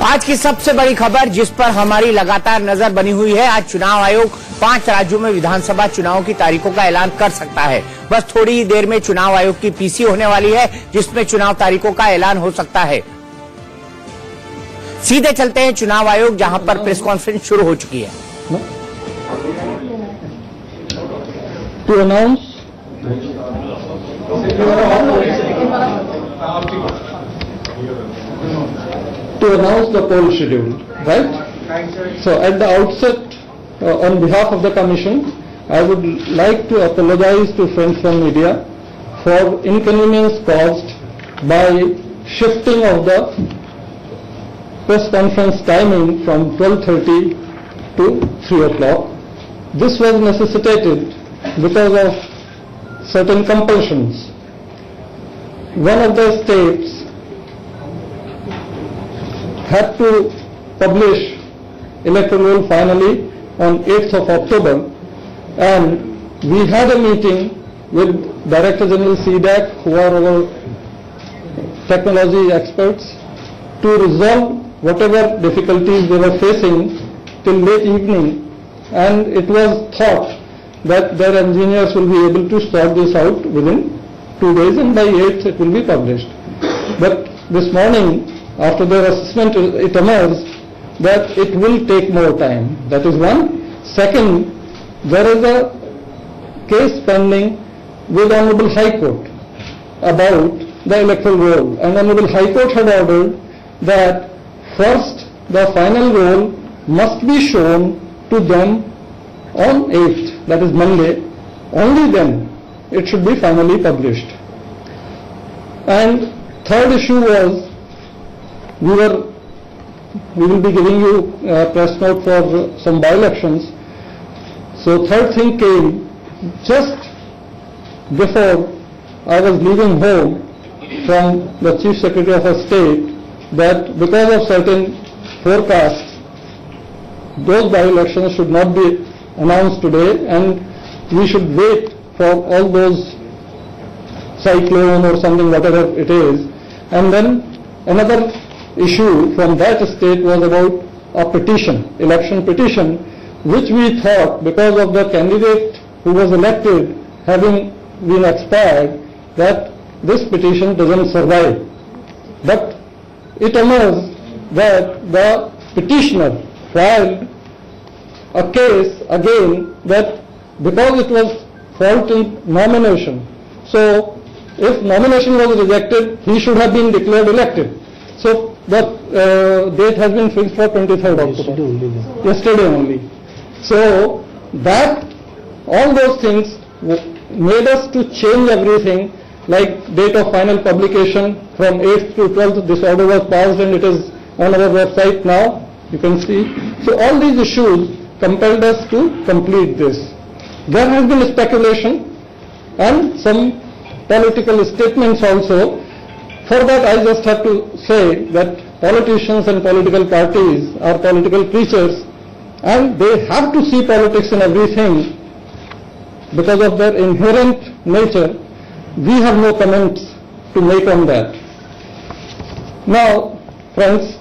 आज की सबसे बड़ी खबर जिस पर हमारी लगातार नजर बनी हुई है, आज चुनाव आयोग 5 राज्यों में विधानसभा चुनाव की तारीखों का ऐलान कर सकता है। बस थोड़ी ही देर में चुनाव आयोग की पीसी होने वाली है, जिसमें चुनाव तारीखों का ऐलान हो सकता है। सीधे चलते हैं चुनाव आयोग, जहां पर प्रेस कॉन्फ्रेंस शुरू हो चुकी है। To announce the poll schedule, right? So at the outset, on behalf of the Commission, I would like to apologize to friends from media for inconvenience caused by shifting of the press conference timing from 12:30 to 3 o'clock. This was necessitated because of certain compulsions. One of the states had to publish electoral roll finally on 8th of October, and we had a meeting with Director General CDAC, who are our technology experts, to resolve whatever difficulties they were facing till late evening, and it was thought that their engineers will be able to sort this out within 2 days, and by 8th it will be published. But this morning, after their assessment, it emerged that it will take more time. That is one. Second, there is a case pending with Honorable High Court about the electoral roll, and Honorable High Court had ordered that first the final roll must be shown to them on 8th, that is Monday. Only then it should be finally published. And third issue was, we will be giving you a press note for some by-elections. So third thing came just before I was leaving home from the Chief Secretary of our state, that because of certain forecasts, those by-elections should not be announced today, and we should wait for all those cyclone or something, whatever it is. And then another issue from that state was about a petition, election petition, which we thought, because of the candidate who was elected having been expired, that this petition doesn't survive. But it emerged that the petitioner filed a case again that because it was fault in nomination, so if nomination was rejected, he should have been declared elected. So the date has been fixed for 23rd October. Yesterday only. So that, all those things made us to change everything, like date of final publication from 8th to 12th, this order was passed and it is on our website now, you can see. So all these issues compelled us to complete this. There has been speculation and some political statements also. For that, I just have to say that politicians and political parties are political creatures, and they have to see politics in everything because of their inherent nature. We have no comments to make on that. Now, friends,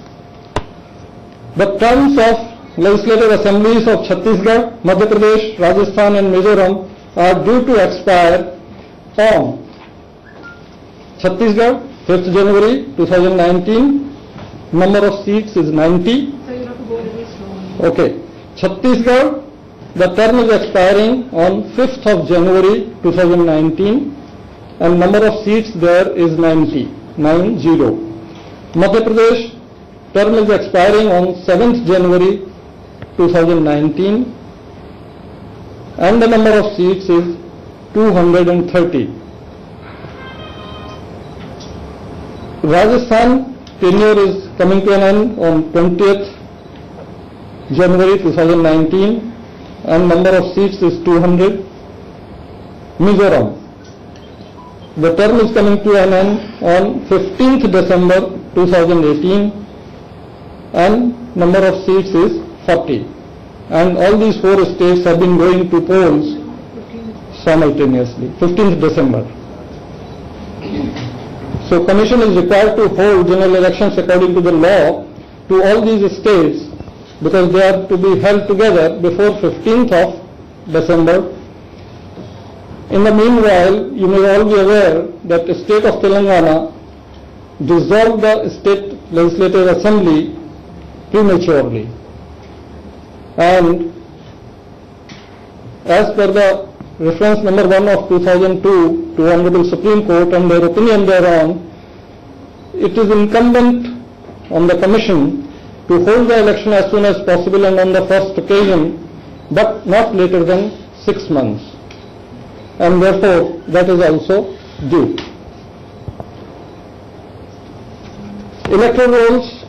the terms of legislative assemblies of Chhattisgarh, Madhya Pradesh, Rajasthan and Mizoram are due to expire on Chhattisgarh 5th January 2019, number of seats is 90. Okay, Chhattisgarh, the term is expiring on 5th of January 2019 and number of seats there is 90. Madhya Pradesh, term is expiring on 7th January 2019 and the number of seats is 230. Rajasthan tenure is coming to an end on 20th January 2019 and number of seats is 200. Mizoram, the term is coming to an end on 15th December 2018 and number of seats is 40. And all these 4 states have been going to polls simultaneously, 15th December. So Commission is required to hold general elections according to the law to all these states because they are to be held together before 15th of December. In the meanwhile, you may all be aware that the state of Telangana dissolved the state legislative assembly prematurely. And as per the reference number 1 of 2002 to Honorable Supreme Court and their opinion thereon, it is incumbent on the Commission to hold the election as soon as possible and on the first occasion, but not later than 6 months. And therefore, that is also due. Electoral rolls,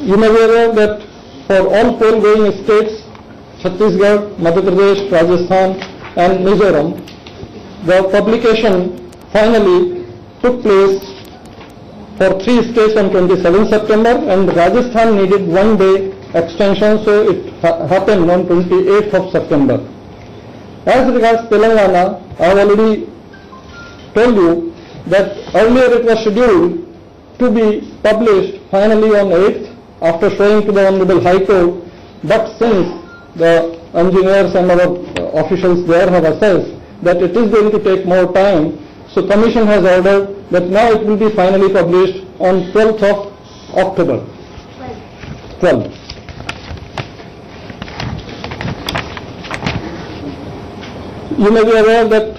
you may be aware that for all poll-going states, Chhattisgarh, Madhya Pradesh, Rajasthan and Mizoram, the publication finally took place for 3 states on 27 September and Rajasthan needed 1 day extension, so it happened on 28th of September. As regards Telangana, I have already told you that earlier it was scheduled to be published finally on 8th after showing to the Honorable High Court, but since the engineers and our officials there have assessed that it is going to take more time, so Commission has ordered that now it will be finally published on 12th of October. 12. You may be aware that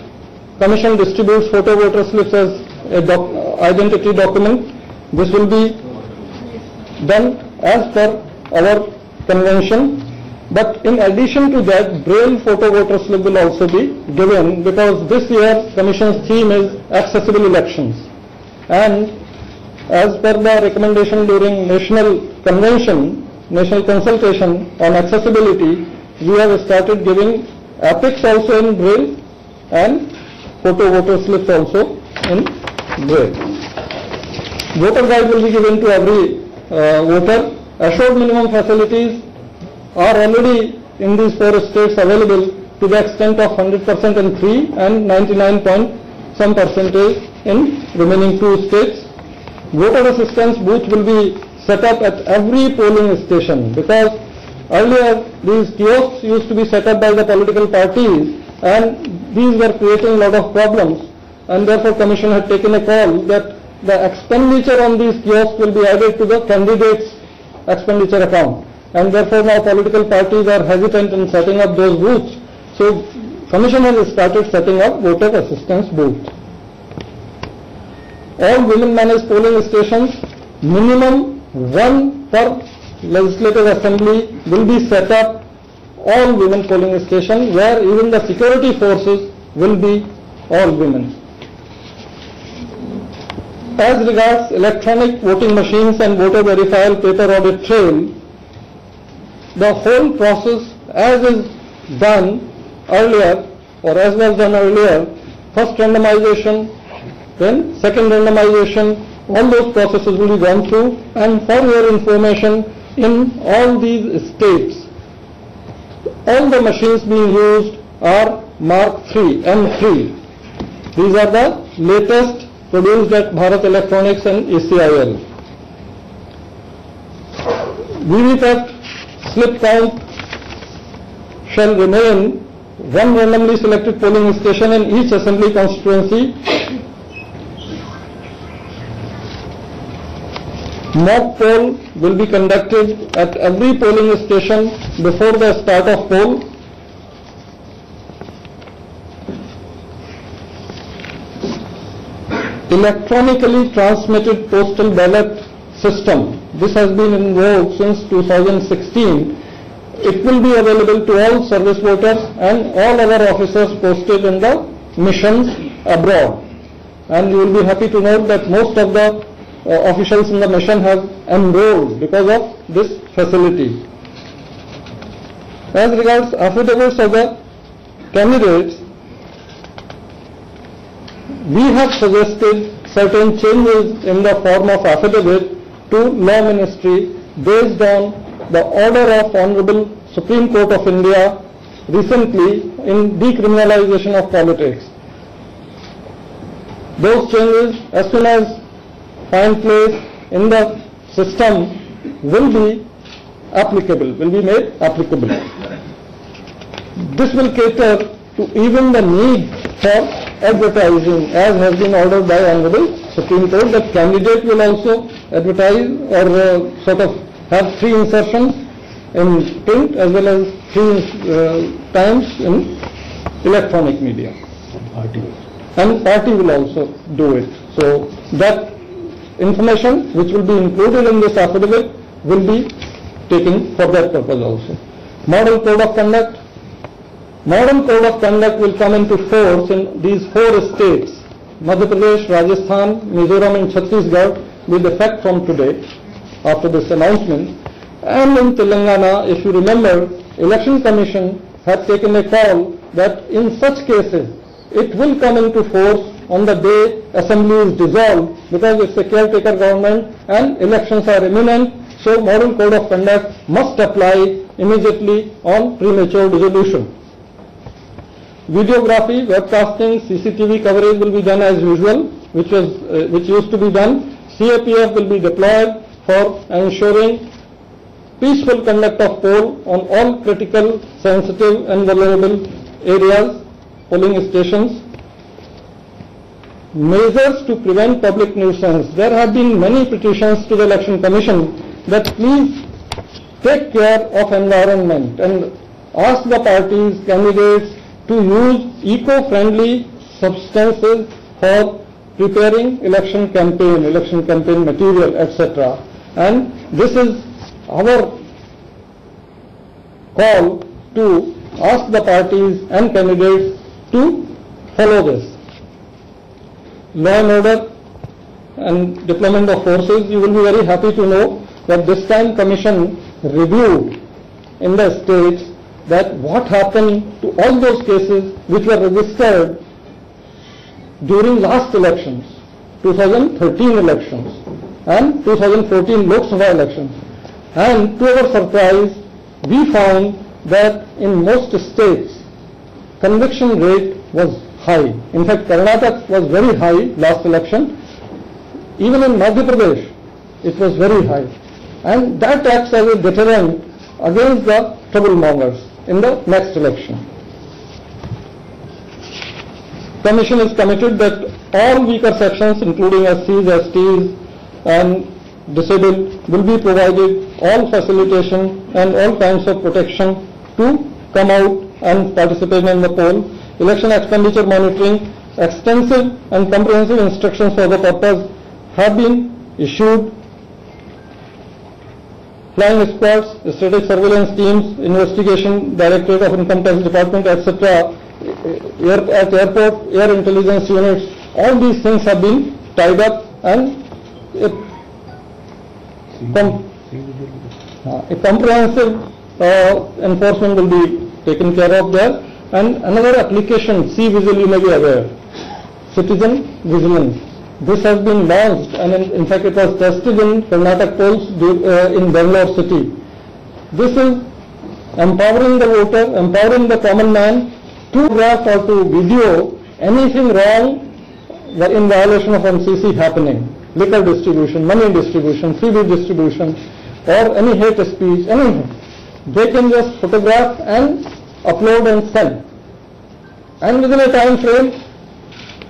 Commission distributes photo voter slips as an identity document. This will be done as per our convention. But in addition to that, Braille photo voter slip will also be given because this year Commission's theme is accessible elections. And as per the recommendation during National Convention, National Consultation on Accessibility, we have started giving epics also in Braille and photo voter slips also in Braille. Voter guide will be given to every voter. Assured minimum facilities are already in these 4 states available to the extent of 100% in 3 and 99% in remaining 2 states. Voter assistance booth will be set up at every polling station because earlier these kiosks used to be set up by the political parties and these were creating a lot of problems, and therefore Commission had taken a call that the expenditure on these kiosks will be added to the candidate's expenditure account, and therefore now political parties are hesitant in setting up those booths. So Commission has started setting up voter assistance booths. All women managed polling stations, minimum 1 per legislative assembly will be set up, all women polling stations where even the security forces will be all women. As regards electronic voting machines and voter verifiable paper audit trail, the whole process as is done earlier or as was done earlier, first randomization, then second randomization, all those processes will be gone through, and for your information, in all these states, all the machines being used are Mark III, M3. These are the latest produced at Bharat Electronics and ECIL. VVPAT slip count shall remain 1 randomly selected polling station in each assembly constituency. Mock poll will be conducted at every polling station before the start of poll. Electronically transmitted postal ballot system. This has been in vogue since 2016. It will be available to all service voters and all our officers posted in the missions abroad. And you will be happy to note that most of the officials in the mission have enrolled because of this facility. As regards affidavits of the candidates, we have suggested certain changes in the form of affidavit to Law Ministry based on the order of Honorable Supreme Court of India recently in decriminalization of politics. Those changes, as soon as find place in the system will be applicable, will be made applicable. This will cater to even the need for advertising, as has been ordered by Honorable Supreme Court, that candidate will also advertise or sort of have 3 insertions in print as well as 3 times in electronic media. And party will also do it. So that information which will be included in this affidavit will be taken for that purpose also. Model Code of Conduct. Model Code of Conduct will come into force in these 4 states, Madhya Pradesh, Rajasthan, Mizoram and Chhattisgarh, with effect from today after this announcement. And in Telangana, if you remember, Election Commission had taken a call that in such cases it will come into force on the day assembly is dissolved, because it's a caretaker government and elections are imminent, so Model Code of Conduct must apply immediately on premature dissolution. Videography, webcasting, CCTV coverage will be done as usual, which used to be done. CAPF will be deployed for ensuring peaceful conduct of poll on all critical, sensitive and vulnerable areas, polling stations. Measures to prevent public nuisance. There have been many petitions to the Election Commission that please take care of environment and ask the parties, candidates to use eco-friendly substances for preparing election campaign material, etc. And this is our call to ask the parties and candidates to follow this. Law and order and deployment of forces, you will be very happy to know that this time Commission reviewed in the states that what happened to all those cases which were registered during last elections, 2013 elections and 2014 Lok Sabha elections. And to our surprise, we found that in most states, conviction rate was high. In fact, Karnataka was very high last election. Even in Madhya Pradesh, it was very high. And that acts as a deterrent against the troublemongers in the next election. Commission is committed that all weaker sections, including SCs, STs and disabled, will be provided all facilitation and all kinds of protection to come out and participate in the poll. Election expenditure monitoring, extensive and comprehensive instructions for the purpose have been issued. Flying squads, strategic surveillance teams, investigation directorate of income tax department, etc. At airport, air intelligence units, all these things have been tied up and a comprehensive enforcement will be taken care of there. And another application, C-Vigil, you may be aware, Citizen Vigilance. This has been launched and in fact it was tested in Karnataka polls in Bangalore city. This is empowering the voter, empowering the common man to graph or to video anything wrong in violation of MCC happening. Liquor distribution, money distribution, freebie distribution or any hate speech, anything. They can just photograph and upload and send. And within a time frame,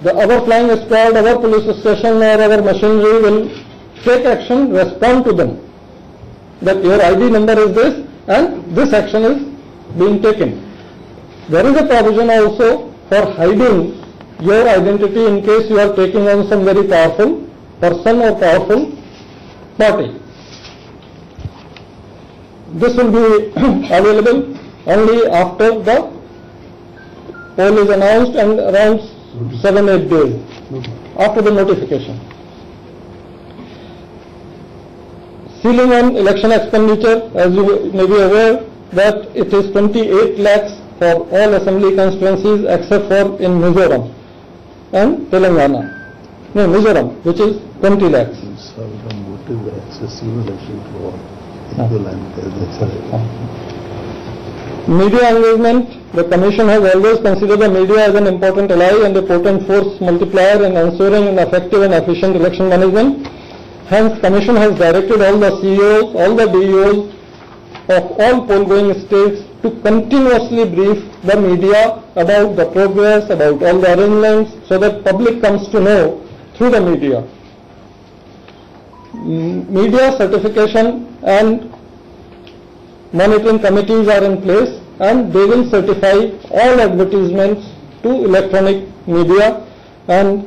our flying squad, our police station or our machinery will take action, respond to them. That your ID number is this and this action is being taken. There is a provision also for hiding your identity in case you are taking on some very powerful person or powerful party. This will be available only after the poll is announced and around 7-8 days after the notification. Ceiling on election expenditure, as you may be aware, that it is 28 lakhs for all assembly constituencies except for in Mizoram and Telangana. No, Mizoram, which is 20 lakhs. Media engagement, the Commission has always considered the media as an important ally and a potent force multiplier in ensuring an effective and efficient election management. Hence, Commission has directed all the CEOs, all the DEOs of all poll-going states to continuously brief the media about the progress, about all the arrangements, so that public comes to know through the media. Media certification and monitoring committees are in place, and they will certify all advertisements to electronic media, and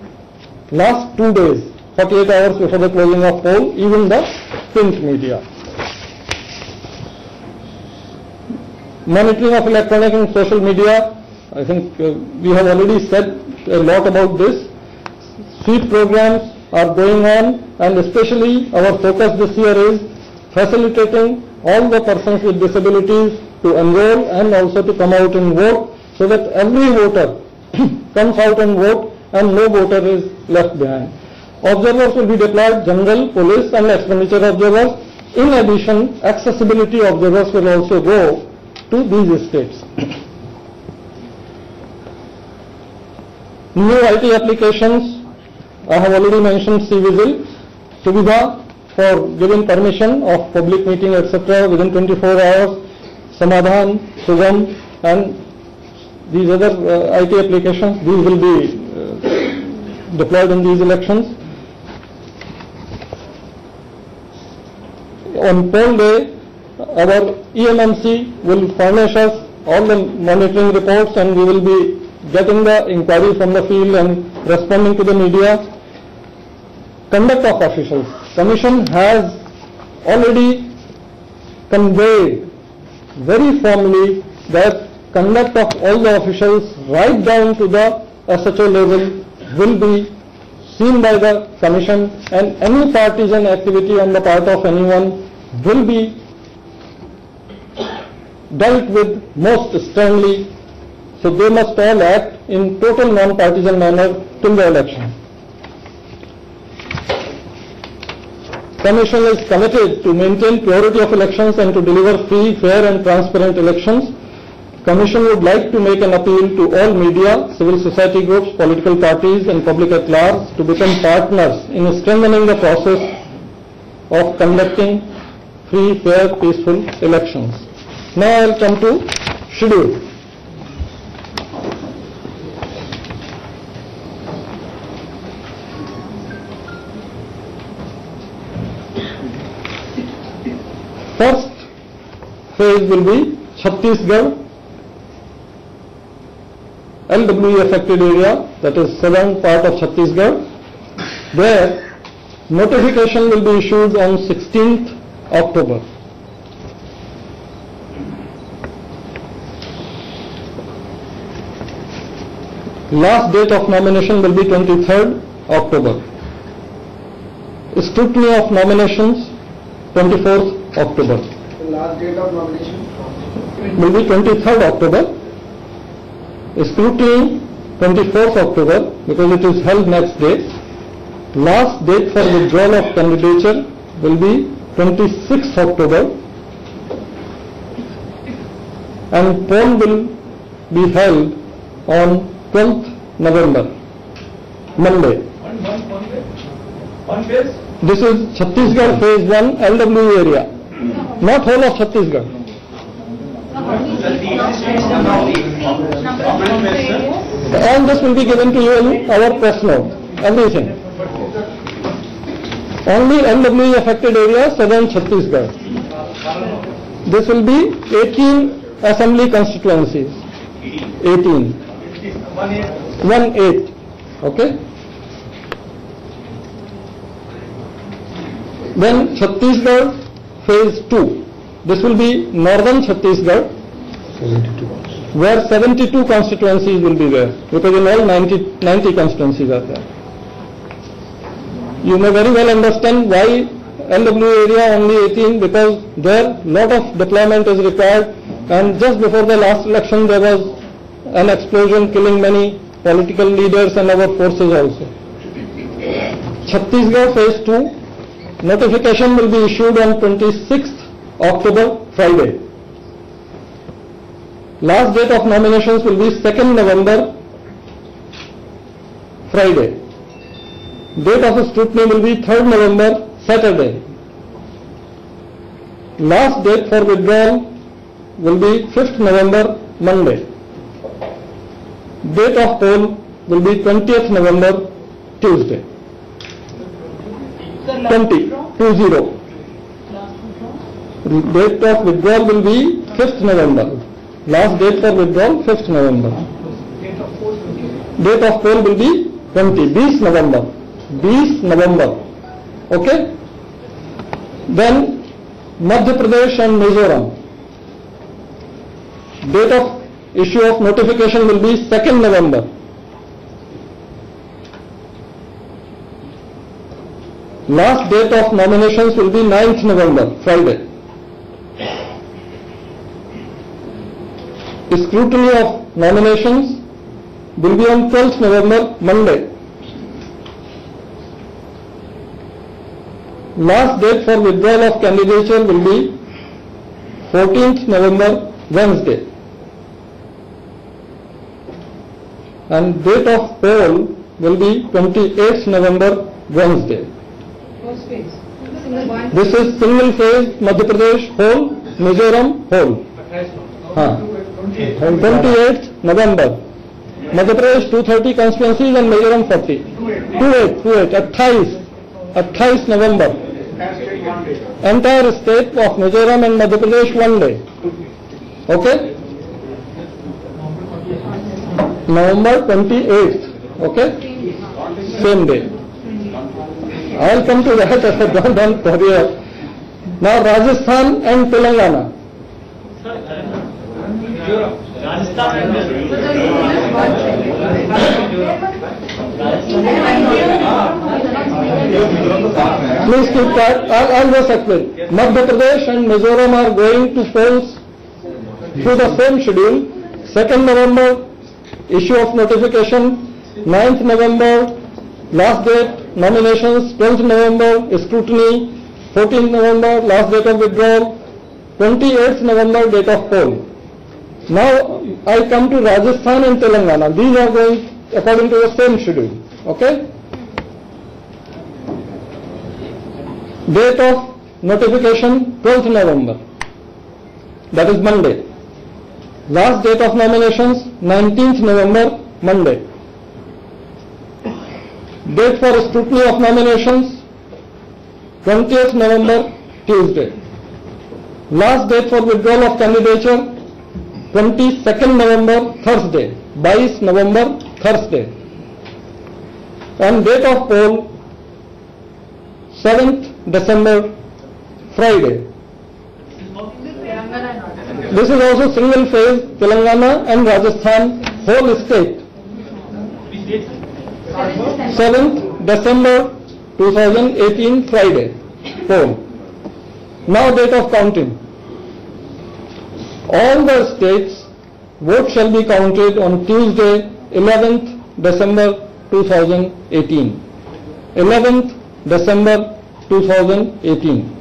last 2 days, 48 hours before the closing of poll, even the print media. Monitoring of electronic and social media, I think we have already said a lot about this. Sweep programs are going on, and especially our focus this year is facilitating all the persons with disabilities to enroll and also to come out and vote, so that every voter comes out and vote and no voter is left behind. Observers will be deployed, general, police and expenditure observers. In addition, accessibility observers will also go to these states. New IT applications, I have already mentioned CVSIL, Suvidha for giving permission of public meeting etc. within 24 hours, Samadhan, Sugam and these other IT applications, these will be deployed in these elections. On poll day, our EMMC will furnish us all the monitoring reports, and we will be getting the inquiry from the field and responding to the media. Conduct of officials. Commission has already conveyed very firmly that conduct of all the officials right down to the SHO level will be seen by the Commission, and any partisan activity on the part of anyone will be dealt with most sternly. So they must all act in total non-partisan manner till the election. Commission is committed to maintain purity of elections and to deliver free, fair and transparent elections. Commission would like to make an appeal to all media, civil society groups, political parties and public at large to become partners in strengthening the process of conducting free, fair, peaceful elections. Now I will come to schedule. First phase will be Chhattisgarh, LWE affected area, that is southern part of Chhattisgarh. There notification will be issued on 16th October. Last date of nomination will be 23rd October. Scrutiny of nominations 24th October. The last date of nomination will be 23rd October. Scrutiny 24th October because it is held next day. Last date for withdrawal of candidature will be 26th October, and poll will be held on 12th November, Monday. One phase? This is Chhattisgarh phase 1 LWE area, not whole of Chhattisgarh. All this will be given to you in our press note, everything. Only LWE affected area, southern Chhattisgarh. This will be 18 assembly constituencies. 18. 1/8. Okay. Then Chhattisgarh phase 2. This will be northern Chhattisgarh, where 72 constituencies will be there, because in all 90 constituencies are there. You may very well understand why LWE area only 18, because there lot of deployment is required, and just before the last election there was an explosion killing many political leaders and our forces also. Chhattisgarh phase 2, notification will be issued on 26th October, Friday. Last date of nominations will be 2nd November, Friday. Date of scrutiny will be 3rd November, Saturday. Last date for withdrawal will be 5th November, Monday. Date of poll will be 20th November, Tuesday. 20. Date of withdrawal will be 5th November. Last date for withdrawal 5th November. Date of poll will be 20 November. Okay? Then Madhya Pradesh and Mizoram. Date of issue of notification will be 2nd November. Last date of nominations will be 9th November, Friday. Scrutiny of nominations will be on 12th November, Monday. Last date for withdrawal of candidature will be 14th November, Wednesday. And date of poll will be 28th November, Wednesday. First phase. Single This is single phase, Madhya Pradesh whole, Mizoram whole. 28th November. Madhya Pradesh 230 constituencies and Mizoram 40. 28 November. Entire state of Mizoram and Madhya Pradesh 1 day. Okay? November 28th. Okay? Same day. I will come to that as a don't worry. Now Rajasthan and Telangana. Please keep quiet. I'll just explain. Madhya Pradesh and Mizoram are going to polls through the same schedule. 2nd November, issue of notification. 9th November, last date, nominations. 12th November, scrutiny. 14th November, last date of withdrawal. 28th November, date of poll. Now I come to Rajasthan and Telangana. These are going according to the same schedule. Okay? Date of notification 12th November. That is Monday. Last date of nominations 19th November, Monday. Date for scrutiny of nominations 20th November, Tuesday. Last date for withdrawal of candidature 22nd November, Thursday. 22 November, Thursday. And date of poll 7th December, Friday. This is also single phase, Telangana and Rajasthan, whole state. 7th December 2018, Friday, poll. Now date of counting. All the states, vote shall be counted on Tuesday, 11th December 2018. 11th December 2018.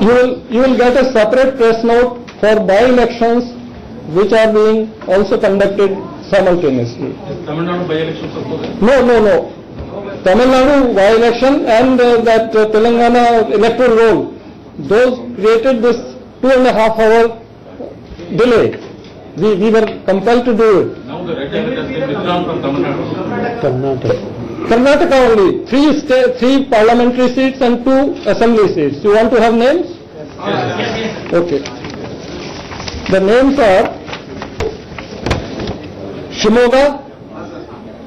You will get a separate press note for by-elections which are being also conducted simultaneously. Tamil Nadu by-elections also there? No. Tamil Nadu by-election and that Telangana electoral roll, those created this 2.5 hour delay. We were compelled to do it. Now the red carpet has been withdrawn from Tamil Nadu. Karnataka only, 3 parliamentary seats and 2 assembly seats. You want to have names? Yes. Okay. The names are Shimoga,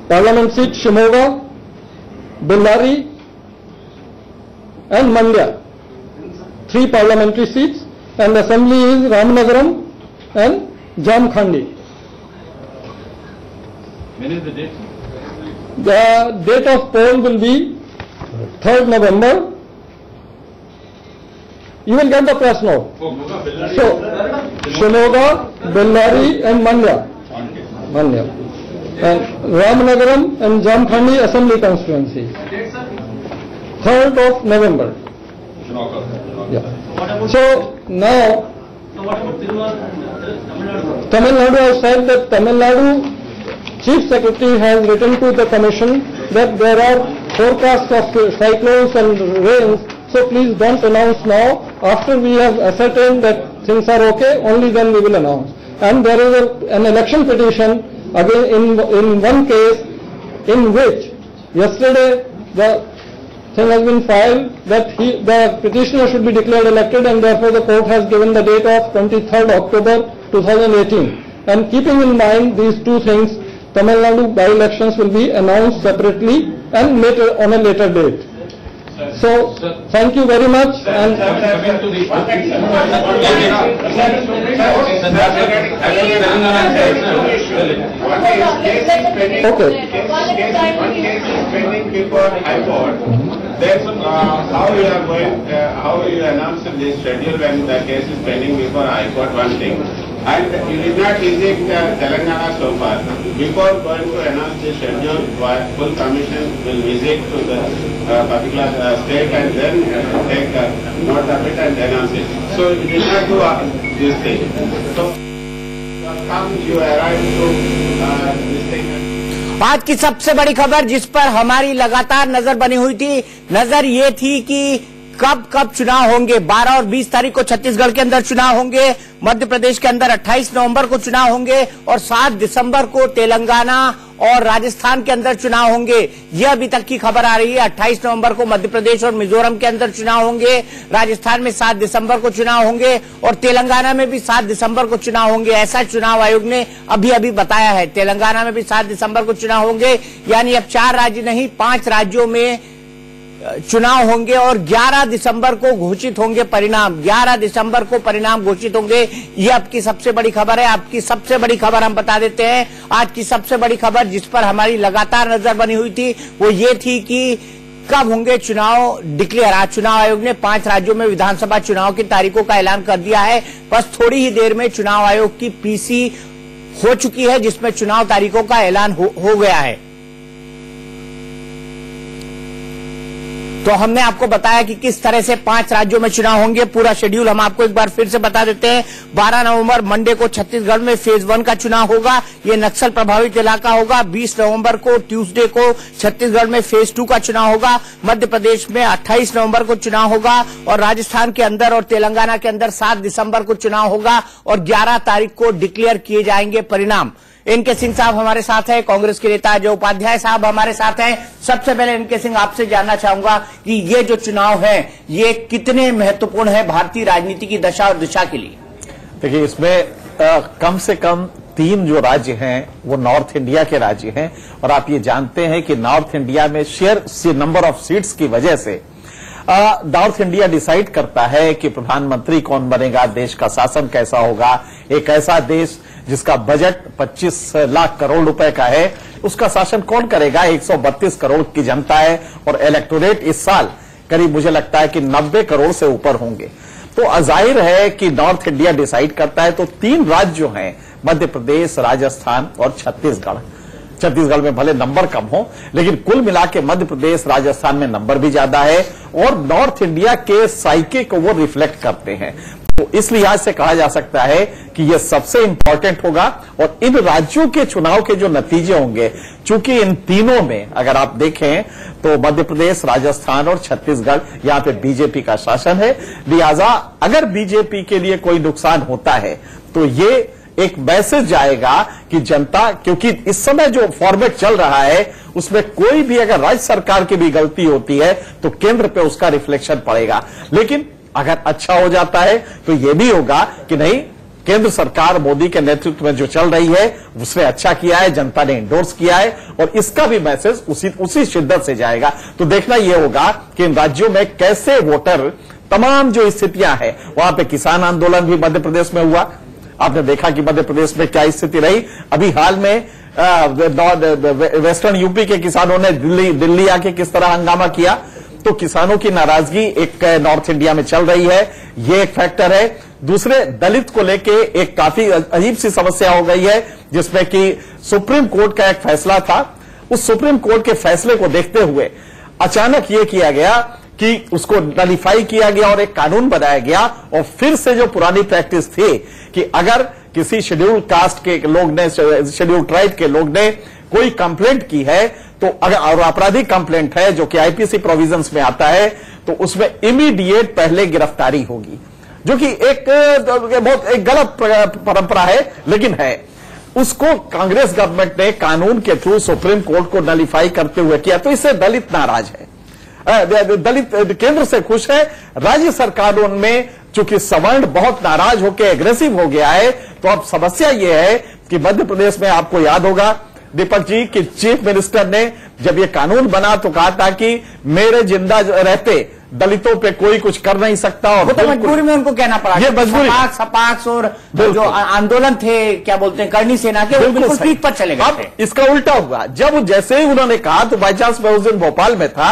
parliament seat Shimoga, Bellary and Mandya. 3 parliamentary seats, and assembly is Ramanagaram and Jamkhandi. When is the date? The date of poll will be 3rd November. You will get the press note. So, Shimoga, Bellary and Mandya. And Ramanagaram and Jamkhandi assembly constituency. 3rd of November. Yeah. So now Tamil Nadu has said that Tamil Nadu Chief Secretary has written to the Commission that there are forecasts of cyclones and rains, so please don't announce now. After we have ascertained that things are okay, only then we will announce. And there is an election petition again in one case in which yesterday the thing has been filed that the petitioner should be declared elected, and therefore the court has given the date of 23rd October 2018. And keeping in mind these two things, Tamil Nadu by-elections will be announced separately and later on a later date. So, thank you very much. And coming to the okay. One case is pending before High Court. Then how you are going? How you announce this schedule when the case is pending before High Court? One thing. And you did not visit Telangana so far. Before going to announce the schedule, full commission will visit to the particular state and then take note of it and announce it. So you did not do this thing. So come you arrive to this thing. आज की सबसे बड़ी खबर जिस पर हमारी लगातार नजर बनी हुई थी, नजर ये थी कि कब चुनाव होंगे। 12 और 20 तारीख को छत्तीसगढ़ के अंदर चुनाव होंगे, मध्य प्रदेश के अंदर 28 नवंबर को चुनाव होंगे और 7 दिसंबर को तेलंगाना और राजस्थान के अंदर चुनाव होंगे। यह अभी तक की खबर आ रही है। 28 नवंबर को मध्य प्रदेश और मिजोरम के अंदर चुनाव होंगे, राजस्थान में 7 दिसंबर को चुनाव होंगे और तेलंगाना में भी 7 दिसंबर को चुनाव होंगे। ऐसा चुनाव आयोग ने अभी बताया है। तेलंगाना में भी 7 दिसंबर को चुनाव होंगे, यानी अब 4 राज्य नहीं 5 राज्यों में चुनाव होंगे और 11 दिसंबर को घोषित होंगे परिणाम। 11 दिसंबर को परिणाम घोषित होंगे। ये आपकी सबसे बड़ी खबर है। आपकी सबसे बड़ी खबर हम बता देते हैं। आज की सबसे बड़ी खबर जिस पर हमारी लगातार नजर बनी हुई थी वो ये थी कि कब होंगे चुनाव डिक्लेयर। आज चुनाव आयोग ने 5 राज्यों में विधानसभा चुनाव की तारीखों का ऐलान कर दिया है। बस थोड़ी ही देर में चुनाव आयोग की पीसी हो चुकी है जिसमें चुनाव तारीखों का ऐलान हो गया है। तो हमने आपको बताया कि किस तरह से 5 राज्यों में चुनाव होंगे। पूरा शेड्यूल हम आपको एक बार फिर से बता देते हैं। 12 नवंबर मंडे को छत्तीसगढ़ में फेज 1 का चुनाव होगा, ये नक्सल प्रभावित इलाका होगा। 20 नवंबर को ट्यूसडे को छत्तीसगढ़ में फेज 2 का चुनाव होगा। मध्य प्रदेश में 28 नवंबर को चुनाव होगा और राजस्थान के अंदर और तेलंगाना के अंदर 7 दिसंबर को चुनाव होगा और 11 तारीख को डिक्लेयर किए जाएंगे परिणाम। एनके सिंह साहब हमारे साथ हैं, कांग्रेस के नेता अजय उपाध्याय साहब हमारे साथ हैं। सबसे पहले एनके सिंह आपसे जानना चाहूंगा कि ये जो चुनाव है ये कितने महत्वपूर्ण है भारतीय राजनीति की दशा और दिशा के लिए। देखिए इसमें कम से कम 3 जो राज्य हैं वो नॉर्थ इंडिया के राज्य हैं और आप ये जानते हैं कि नॉर्थ इंडिया में शेयर नंबर ऑफ सीट्स की वजह से नॉर्थ इंडिया डिसाइड करता है कि प्रधानमंत्री कौन बनेगा, देश का शासन कैसा होगा। एक ऐसा देश जिसका बजट 25 लाख करोड़ रुपए का है, उसका शासन कौन करेगा। 132 करोड़ की जनता है और इलेक्टोरेट इस साल करीब मुझे लगता है कि 90 करोड़ से ऊपर होंगे। तो जाहिर है कि नॉर्थ इंडिया डिसाइड करता है। तो 3 राज्य जो हैं मध्य प्रदेश, राजस्थान और छत्तीसगढ़। छत्तीसगढ़ में भले नंबर कम हो लेकिन कुल मिला के मध्य प्रदेश, राजस्थान में नंबर भी ज्यादा है और नॉर्थ इंडिया के साइके को वो रिफ्लेक्ट करते हैं। तो इस लिहाज से कहा जा सकता है कि यह सबसे इंपॉर्टेंट होगा और इन राज्यों के चुनाव के जो नतीजे होंगे, चूंकि इन तीनों में अगर आप देखें तो मध्य प्रदेश, राजस्थान और छत्तीसगढ़ यहां पे बीजेपी का शासन है, लिहाजा अगर बीजेपी के लिए कोई नुकसान होता है तो ये एक मैसेज जाएगा कि जनता, क्योंकि इस समय जो फॉर्मेट चल रहा है उसमें कोई भी अगर राज्य सरकार की भी गलती होती है तो केंद्र पे उसका रिफ्लेक्शन पड़ेगा। लेकिन अगर अच्छा हो जाता है तो यह भी होगा कि नहीं, केंद्र सरकार मोदी के नेतृत्व में जो चल रही है उसने अच्छा किया है, जनता ने इंडोर्स किया है और इसका भी मैसेज उसी शिद्दत से जाएगा। तो देखना यह होगा कि इन राज्यों में कैसे वोटर, तमाम जो स्थितियां हैं, वहां पे किसान आंदोलन भी मध्य प्रदेश में हुआ। आपने देखा कि मध्य प्रदेश में क्या स्थिति रही। अभी हाल में वेस्टर्न यूपी के किसानों ने दिल्ली आके किस तरह हंगामा किया। तो किसानों की नाराजगी एक नॉर्थ इंडिया में चल रही है, ये एक फैक्टर है। दूसरे, दलित को लेके एक काफी अजीब सी समस्या हो गई है जिसमें कि सुप्रीम कोर्ट का एक फैसला था। उस सुप्रीम कोर्ट के फैसले को देखते हुए अचानक ये किया गया कि उसको नलिफाई किया गया और एक कानून बनाया गया और फिर से जो पुरानी प्रैक्टिस थी कि अगर किसी शेड्यूल कास्ट के लोग ने, शेड्यूल ट्राइब के लोग ने कोई कंप्लेंट की है तो अगर और आपराधिक कंप्लेंट है जो कि आईपीसी प्रोविजंस में आता है तो उसमें इमीडिएट पहले गिरफ्तारी होगी, जो कि एक गलत परंपरा है, लेकिन है। उसको कांग्रेस गवर्नमेंट ने कानून के थ्रू सुप्रीम कोर्ट को नलिफाई करते हुए किया, तो इससे दलित नाराज है, दलित केंद्र से खुश है, राज्य सरकारों में चूंकि सवर्ण बहुत नाराज होकर एग्रेसिव हो गया है। तो अब समस्या यह है कि मध्य प्रदेश में आपको याद होगा दीपक जी कि चीफ मिनिस्टर ने जब ये कानून बना तो कहा था कि मेरे जिंदा रहते दलितों पे कोई कुछ कर नहीं सकता, और तो मजबूरी में उनको कहना पड़ा। ये मजबूरी, सपाक्स और जो आंदोलन थे, क्या बोलते हैं, करनी सेना के, वो बिल्कुल पीठ पर चले गए। अब इसका उल्टा हुआ, जब जैसे ही उन्होंने कहा तो बाई चांस मैं उस दिन भोपाल में था,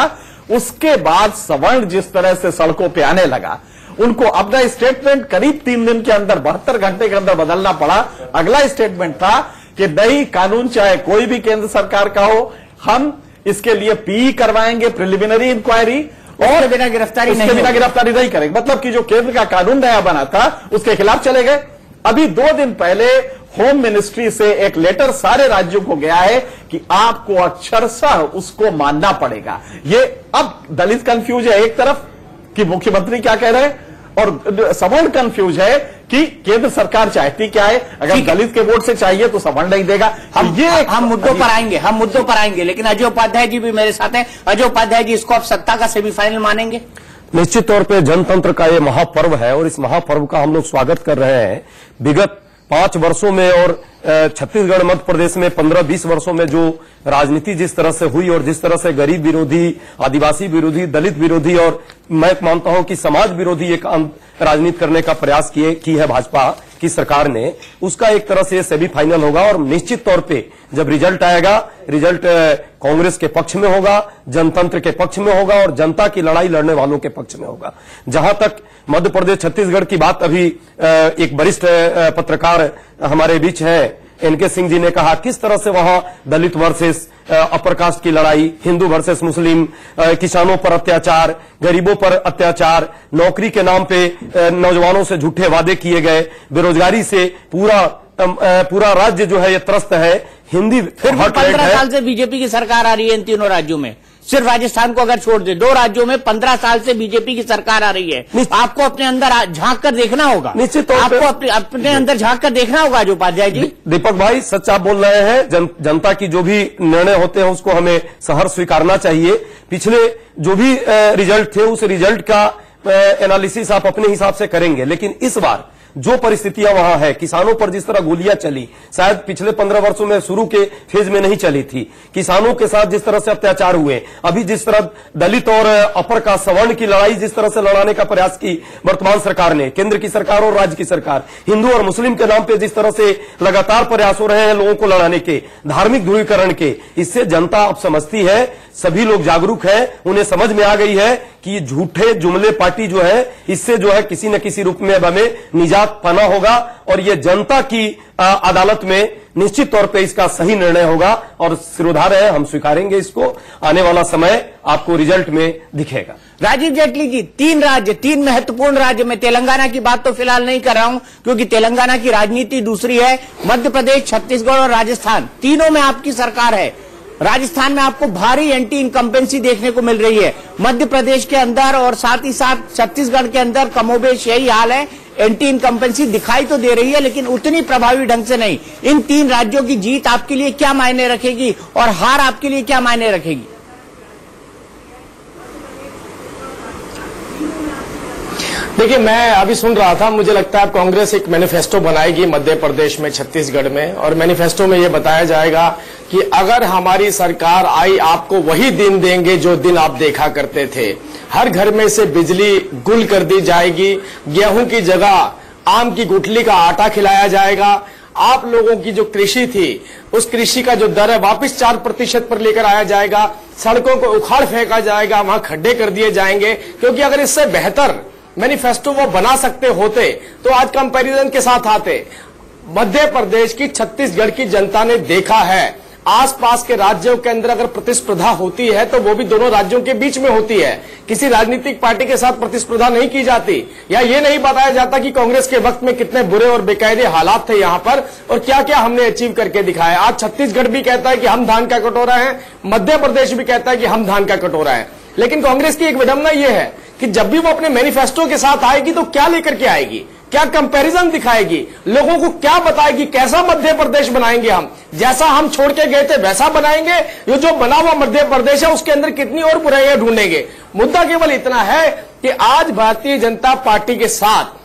उसके बाद सवर्ण जिस तरह से सड़कों पे आने लगा, उनको अपना स्टेटमेंट करीब 3 दिन के अंदर 72 घंटे के अंदर बदलना पड़ा। अगला स्टेटमेंट था कि नहीं, कानून चाहे कोई भी केंद्र सरकार का हो, हम इसके लिए पी करवाएंगे, प्रिलिमिनरी इंक्वायरी, और बिना गिरफ्तारी नहीं करेंगे। मतलब कि जो केंद्र का कानून नया बना था उसके खिलाफ चले गए। अभी 2 दिन पहले होम मिनिस्ट्री से एक लेटर सारे राज्यों को गया है कि आपको अक्षरशः उसको मानना पड़ेगा। ये अब दलित कंफ्यूज है एक तरफ कि मुख्यमंत्री क्या कह रहे हैं, और सवर्ण कंफ्यूज है कि केंद्र सरकार चाहती क्या है। अगर दलित के वोट से चाहिए तो सवर्ण नहीं देगा। हम मुद्दों पर आएंगे, लेकिन अजय उपाध्याय जी भी मेरे साथ हैं। अजय उपाध्याय जी, इसको आप सत्ता का सेमीफाइनल मानेंगे? निश्चित तौर पे जनतंत्र का ये महापर्व है और इस महापर्व का हम लोग स्वागत कर रहे हैं। विगत 5 वर्षों में और छत्तीसगढ़ मध्य प्रदेश में 15-20 वर्षों में जो राजनीति जिस तरह से हुई और जिस तरह से गरीब विरोधी, आदिवासी विरोधी, दलित विरोधी और मैं मानता हूं कि समाज विरोधी एक राजनीति करने का प्रयास की है भाजपा की सरकार ने, उसका एक तरह से सेमीफाइनल होगा। और निश्चित तौर पे जब रिजल्ट आएगा, रिजल्ट कांग्रेस के पक्ष में होगा, जनतंत्र के पक्ष में होगा और जनता की लड़ाई लड़ने वालों के पक्ष में होगा। जहां तक मध्य प्रदेश छत्तीसगढ़ की बात, अभी एक वरिष्ठ पत्रकार हमारे बीच है, एनके सिंह जी ने कहा किस तरह से वहां दलित वर्सेस अपर कास्ट की लड़ाई, हिंदू वर्सेस मुस्लिम, किसानों पर अत्याचार, गरीबों पर अत्याचार, नौकरी के नाम पे नौजवानों से झूठे वादे किए गए, बेरोजगारी से पूरा राज्य जो है ये त्रस्त है। हिंदी फिर 15 साल से बीजेपी की सरकार आ रही है इन तीनों राज्यों में, सिर्फ राजस्थान को अगर छोड़ दे, 2 राज्यों में 15 साल से बीजेपी की सरकार आ रही है। आपको अपने अंदर झांक कर देखना होगा, निश्चित तौर आपको अपने अंदर झांक कर देखना होगा जो उपाध्याय जी। दीपक भाई, सच आप बोल रहे हैं। जनता की जो भी निर्णय होते हैं उसको हमें सहर्ष स्वीकारना चाहिए। पिछले जो भी रिजल्ट थे उस रिजल्ट का एनालिसिस आप अपने हिसाब से करेंगे, लेकिन इस बार जो परिस्थितियां वहां है, किसानों पर जिस तरह गोलियां चली, शायद पिछले 15 वर्षों में शुरू के फेज में नहीं चली थी, किसानों के साथ जिस तरह से अत्याचार हुए, अभी जिस तरह दलित और अपर का सवर्ण की लड़ाई जिस तरह से लड़ाने का प्रयास की वर्तमान सरकार ने, केंद्र की सरकार और राज्य की सरकार, हिंदू और मुस्लिम के नाम पे जिस तरह से लगातार प्रयास हो रहे हैं लोगों को लड़ाने के, धार्मिक ध्रुवीकरण के, इससे जनता अब समझती है, सभी लोग जागरूक हैं, उन्हें समझ में आ गई है कि झूठे जुमले पार्टी जो है इससे जो है किसी न किसी रूप में अब हमें निजात पाना होगा और ये जनता की अदालत में निश्चित तौर पे इसका सही निर्णय होगा और सिरोधार है, हम स्वीकारेंगे इसको। आने वाला समय आपको रिजल्ट में दिखेगा। राजीव जेटली जी, 3 महत्वपूर्ण राज्य में, तेलंगाना की बात तो फिलहाल नहीं कर रहा हूं क्योंकि तेलंगाना की राजनीति दूसरी है, मध्य प्रदेश, छत्तीसगढ़ और राजस्थान, तीनों में आपकी सरकार है। राजस्थान में आपको भारी एंटी इनकम्पेंसी देखने को मिल रही है, मध्य प्रदेश के अंदर और साथ ही साथ छत्तीसगढ़ के अंदर कमोबेश यही हाल है। एंटी इनकम्पेंसी दिखाई तो दे रही है लेकिन उतनी प्रभावी ढंग से नहीं। इन 3 राज्यों की जीत आपके लिए क्या मायने रखेगी और हार आपके लिए क्या मायने रखेगी? देखिए, मैं अभी सुन रहा था, मुझे लगता है कांग्रेस एक मैनिफेस्टो बनाएगी मध्य प्रदेश में, छत्तीसगढ़ में, और मैनिफेस्टो में यह बताया जाएगा कि अगर हमारी सरकार आई आपको वही दिन देंगे जो दिन आप देखा करते थे। हर घर में से बिजली गुल कर दी जाएगी, गेहूं की जगह आम की गुठली का आटा खिलाया जाएगा, आप लोगों की जो कृषि थी उस कृषि का जो दर है वापिस 4% पर लेकर आया जाएगा, सड़कों को उखाड़ फेंका जाएगा, वहां खड्डे कर दिए जाएंगे। क्योंकि अगर इससे बेहतर मैनिफेस्टो वो बना सकते होते तो आज कंपैरिजन के साथ आते। मध्य प्रदेश की, छत्तीसगढ़ की जनता ने देखा है आसपास के राज्यों के अंदर अगर प्रतिस्पर्धा होती है तो वो भी दोनों राज्यों के बीच में होती है, किसी राजनीतिक पार्टी के साथ प्रतिस्पर्धा नहीं की जाती। या ये नहीं बताया जाता कि कांग्रेस के वक्त में कितने बुरे और बेकायदे हालात थे यहां पर और क्या क्या हमने अचीव करके दिखाया। आज छत्तीसगढ़ भी कहता है कि हम धान का कटोरा है, मध्य प्रदेश भी कहता है कि हम धान का कटोरा है। लेकिन कांग्रेस की एक विडंबना यह है कि जब भी वो अपने मैनिफेस्टो के साथ आएगी तो क्या लेकर के आएगी, क्या कंपैरिजन दिखाएगी, लोगों को क्या बताएगी, कैसा मध्य प्रदेश बनाएंगे हम, जैसा हम छोड़ के गए थे वैसा बनाएंगे, ये जो बना हुआ मध्य प्रदेश है उसके अंदर कितनी और बुराइयां ढूंढेंगे। मुद्दा केवल इतना है कि आज भारतीय जनता पार्टी के साथ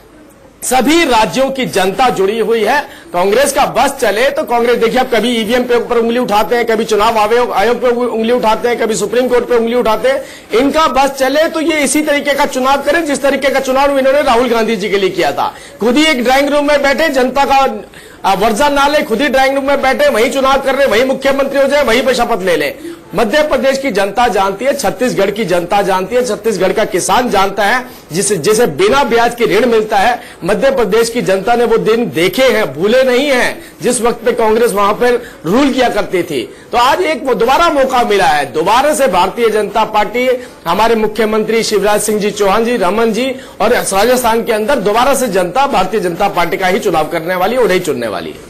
सभी राज्यों की जनता जुड़ी हुई है। कांग्रेस का बस चले तो कांग्रेस देखिए अब कभी ईवीएम पे ऊपर उंगली उठाते हैं, कभी चुनाव आयोग पे उंगली उठाते हैं, कभी सुप्रीम कोर्ट पे उंगली उठाते हैं। इनका बस चले तो ये इसी तरीके का चुनाव करें जिस तरीके का चुनाव इन्होंने राहुल गांधी जी के लिए किया था। खुद ही एक ड्राइंग रूम में बैठे, जनता का वर्जा ना ले, खुद ही ड्राइंग रूम में बैठे, वही चुनाव कर रहे, वही मुख्यमंत्री हो जाए, वही पे शपथ ले ले। मध्य प्रदेश की जनता जानती है, छत्तीसगढ़ की जनता जानती है, छत्तीसगढ़ का किसान जानता है, जिसे बिना ब्याज के ऋण मिलता है। मध्य प्रदेश की जनता ने वो दिन देखे हैं, भूले नहीं हैं, जिस वक्त पे कांग्रेस वहां पर रूल किया करती थी। तो आज एक दोबारा मौका मिला है, दोबारा से भारतीय जनता पार्टी, हमारे मुख्यमंत्री शिवराज सिंह जी चौहान जी, रमन जी और राजस्थान के अंदर दोबारा से जनता भारतीय जनता पार्टी का ही चुनाव करने वाली और ही चुनने वाली है।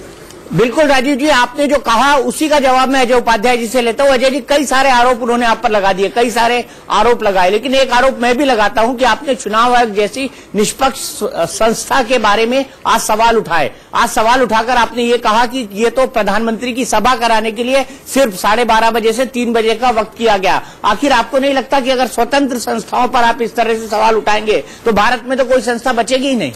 बिल्कुल राजीव जी, आपने जो कहा उसी का जवाब मैं अजय उपाध्याय जी से लेता हूं। अजय जी, कई सारे आरोप उन्होंने आप पर लगा दिए, कई सारे आरोप लगाए, लेकिन एक आरोप मैं भी लगाता हूं कि आपने चुनाव आयोग जैसी निष्पक्ष संस्था के बारे में आज सवाल उठाए। आज सवाल उठाकर आपने ये कहा कि ये तो प्रधानमंत्री की सभा कराने के लिए सिर्फ 12:30 बजे से 3 बजे का वक्त किया गया। आखिर आपको नहीं लगता कि अगर स्वतंत्र संस्थाओं पर आप इस तरह से सवाल उठाएंगे तो भारत में तो कोई संस्था बचेगी ही नहीं?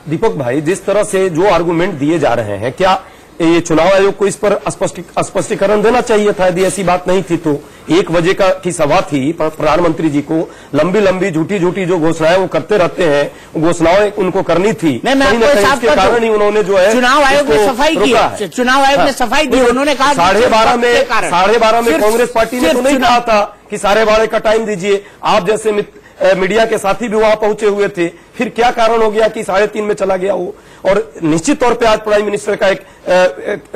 दीपक भाई, जिस तरह से जो आर्गुमेंट दिए जा रहे हैं, क्या ये चुनाव आयोग को इस पर स्पष्टीकरण देना चाहिए था? यदि ऐसी बात नहीं थी तो 1 बजे की सभा थी, प्रधानमंत्री जी को लंबी लंबी झूठी झूठी जो घोषणाएं वो करते रहते हैं, घोषणाएं उनको करनी थी, कहीं न कहीं इसके कारण ही उन्होंने जो है चुनाव आयोग ने सफाई की, चुनाव आयोग ने सफाई दी। उन्होंने कहा 12:30 में कांग्रेस पार्टी ने तो नहीं कहा था कि 12:30 का टाइम दीजिए। आप जैसे मीडिया के साथी भी वहां पहुंचे हुए थे, फिर क्या कारण हो गया कि 3:30 में चला गया वो? और निश्चित तौर पे आज प्राइम मिनिस्टर का एक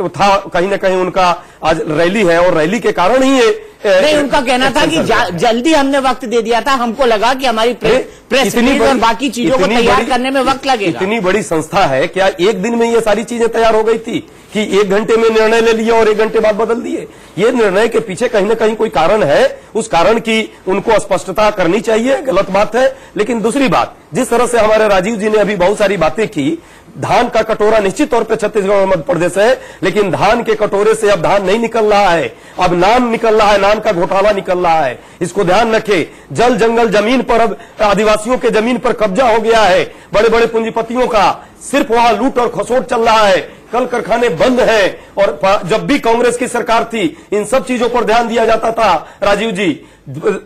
था, कहीं ना कहीं उनका आज रैली है और रैली के कारण ही ये नहीं, उनका कहना था कि जल्दी हमने वक्त दे दिया था, हमको लगा कि हमारी प्रेस रिलीज और बाकी चीजों को तैयार करने में वक्त लगेगा। इतनी बड़ी संस्था है, क्या एक दिन में ये सारी चीजें तैयार हो गई थी कि 1 घंटे में निर्णय ले लिया और 1 घंटे बाद बदल दिए? ये निर्णय के पीछे कहीं ना कहीं कोई कारण है, उस कारण की उनको स्पष्टता करनी चाहिए, गलत बात है। लेकिन दूसरी बात, जिस तरह से हमारे राजीव जी ने अभी बहुत सारी बातें की, धान का कटोरा निश्चित तौर पे छत्तीसगढ़ और मध्य प्रदेश है, लेकिन धान के कटोरे से अब धान नहीं निकल रहा है, अब नान निकल रहा है, नान का घोटाला निकल रहा है। इसको ध्यान रखें। जल जंगल जमीन पर अब आदिवासियों के जमीन पर कब्जा हो गया है, बड़े बड़े पूंजीपतियों का, सिर्फ वहां लूट और खसोट चल रहा है, कल कारखाने बंद हैं। और जब भी कांग्रेस की सरकार थी इन सब चीजों पर ध्यान दिया जाता था राजीव जी।